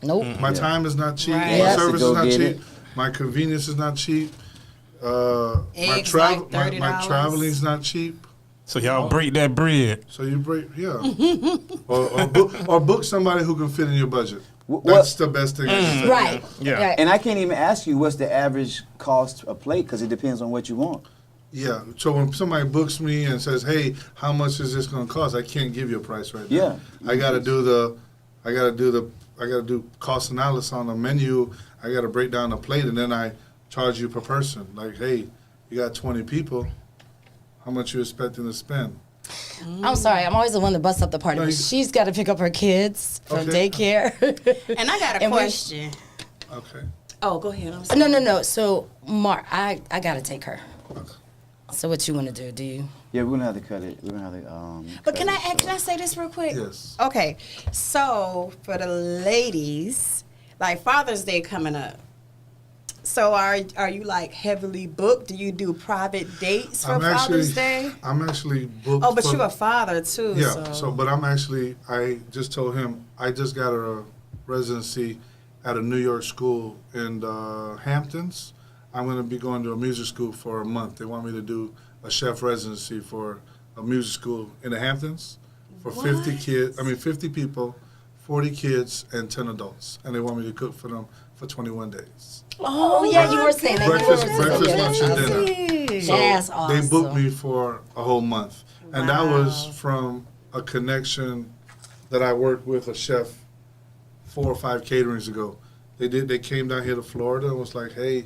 nope. My time is not cheap. Right. My Yeah. service To is go not get cheap. it. My convenience is not cheap. My Eggs travel, like my $30. traveling's not cheap. So y'all break that bread. So you break, yeah. or book somebody who can fit in your budget. What- That's the best thing. I can say. Right. Yeah. Right. And I can't even ask you what's the average cost a plate because it depends on what you want. Yeah. So when somebody books me and says, "Hey, how much is this going to cost?" I can't give you a price right now. Yeah. I got to do cost analysis on the menu. I got to break down the plate, and then I charge you per person. Like, hey, you got 20 people. How much you expecting to spend? I'm sorry, I'm always the one that busts up the party, No, but you- she's got to pick up her kids from Okay. daycare. And I got a And we- question. Okay. Oh, go ahead. I'm sorry. No. So, Mark, I got to take her. So what you want to do? Yeah, we're gonna have to cut it. We're gonna have to. But cut can it, I so. say this real quick? Yes. Okay, so for the ladies, like Father's Day coming up. So are you like heavily booked? Do you do private dates for Father's Day? I'm actually booked. Oh, but for- you're a father too. Yeah. So, But I just told him I just got a residency at a New York school in the Hamptons. I'm going to be going to a music school for a month. They want me to do a chef residency for a music school in the Hamptons for 50 kids. 50 people, 40 kids, and 10 adults, and they want me to cook for them for 21 days. Oh, yeah, you were saying that. Breakfast, You were saying breakfast, that. lunch, and dinner. So That's they awesome. booked me for a whole month. And that was Wow. from a connection that I worked with a chef 4 or 5 caterings ago. They came down here to Florida and was like, hey,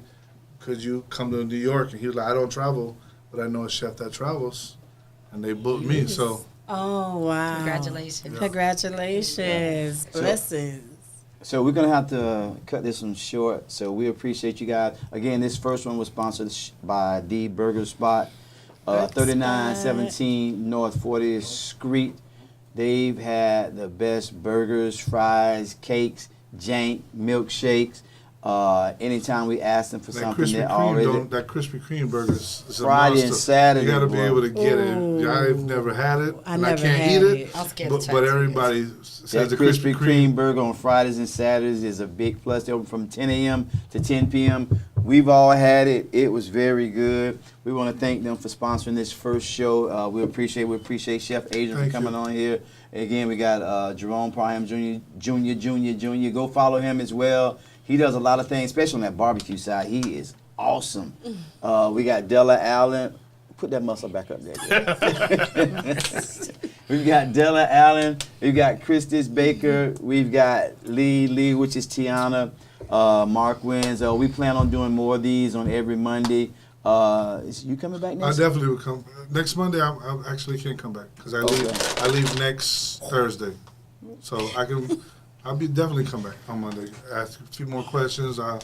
could you come to New York? And he was like, I don't travel, but I know a chef that travels. And they booked me, so. Oh, wow. Congratulations. Congratulations. Blessings. So we're gonna have to cut this one short. So we appreciate you guys. Again, this first one was sponsored by The Burger Spot, 3917 North 40th Street. They've had the best burgers, fries, cakes, jank, milkshakes. Anytime we ask them for That something, Krispy they're Kreme, already that Krispy Kreme burger is a Friday and monster. Saturday, You got to be boy. able to get Ooh. it. I've never had it, I and I never can't had eat it. it. I'm scared to try But it. everybody says that the Krispy Kreme burger on Fridays and Saturdays is a big plus. They open from 10 a.m. to 10 p.m. We've all had it. It was very good. We want to thank them for sponsoring this first show. We appreciate Chef Adrian Thank for coming you. on here. Again, we got Jerome Parham Jr. Go follow him as well. He does a lot of things, especially on that barbecue side. He is awesome. We got Della Allen. Put that muscle back up there. We've got Della Allen. We've got Christis Baker. We've got Lee, which is Tiana. Mark Wins. We plan on doing more of these on every Monday. Is you coming back I next? definitely will come. Next Monday, I actually can't come back because I leave next Thursday. So I'll be definitely come back on Monday. Ask a few more questions. I'll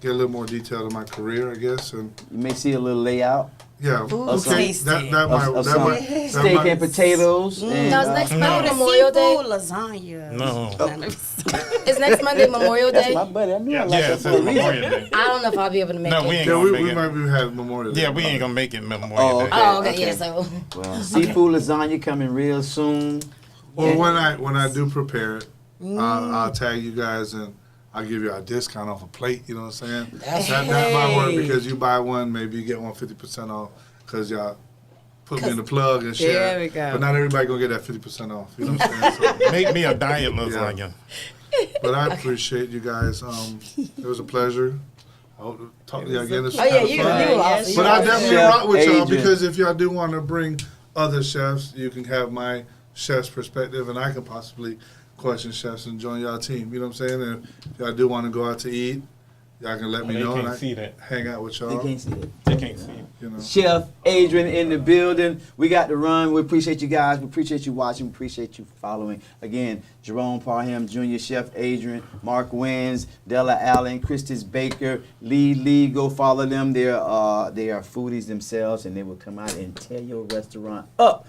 get a little more detail in my career, I guess. And You may see a little layout yeah, Ooh, okay. tasty. That of some might steak and potatoes. And, No, it's next Oh, Monday, the Memorial Day. seafood lasagna. No. It's next Monday, Memorial that's Day. my buddy. I knew I liked Yeah, that it's for a reason. Memorial Day. I don't know if I'll be able to make No, it. we ain't Yeah, gonna we make might it. be having Memorial Day. Yeah, we ain't gonna make it Memorial Oh, Day. okay. Oh, okay, yeah, so. Well, seafood lasagna coming real soon. Or when I do prepare it, I'll tag you guys and I'll give you a discount off a plate. You know what I'm saying? That might work because you buy one, maybe you get 50% off because y'all put me in the plug and share. There we go. But not everybody gonna get that 50% off. You know what I'm saying? So, Make me a diet lasagna. but I appreciate you guys. It was a pleasure. I hope to talk to you again. This was Oh, yeah, kinda you fun. were awesome. But I definitely Chef rock with y'all Adrian. because if y'all do want to bring other chefs, you can have my chef's perspective, and I can possibly question chefs and join y'all team. You know what I'm saying? And if y'all do want to go out to eat, y'all can let me They know, and can't I see that. hang out with They y'all. can't see it. They can't see it. You know. Chef Adrian in the building. We got to run. We appreciate you guys. We appreciate you watching. We appreciate you following. Again, Jerome Parham Jr., Chef Adrian, Mark Wins, Della Allen, Christis Baker, Lee. Go follow them. They are foodies themselves, and they will come out and tear your restaurant up.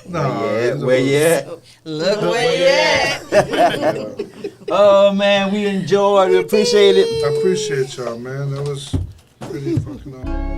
Where you at? Look where you at. Oh man, we enjoyed. We appreciate it. I appreciate y'all, man. That was pretty fucking awesome.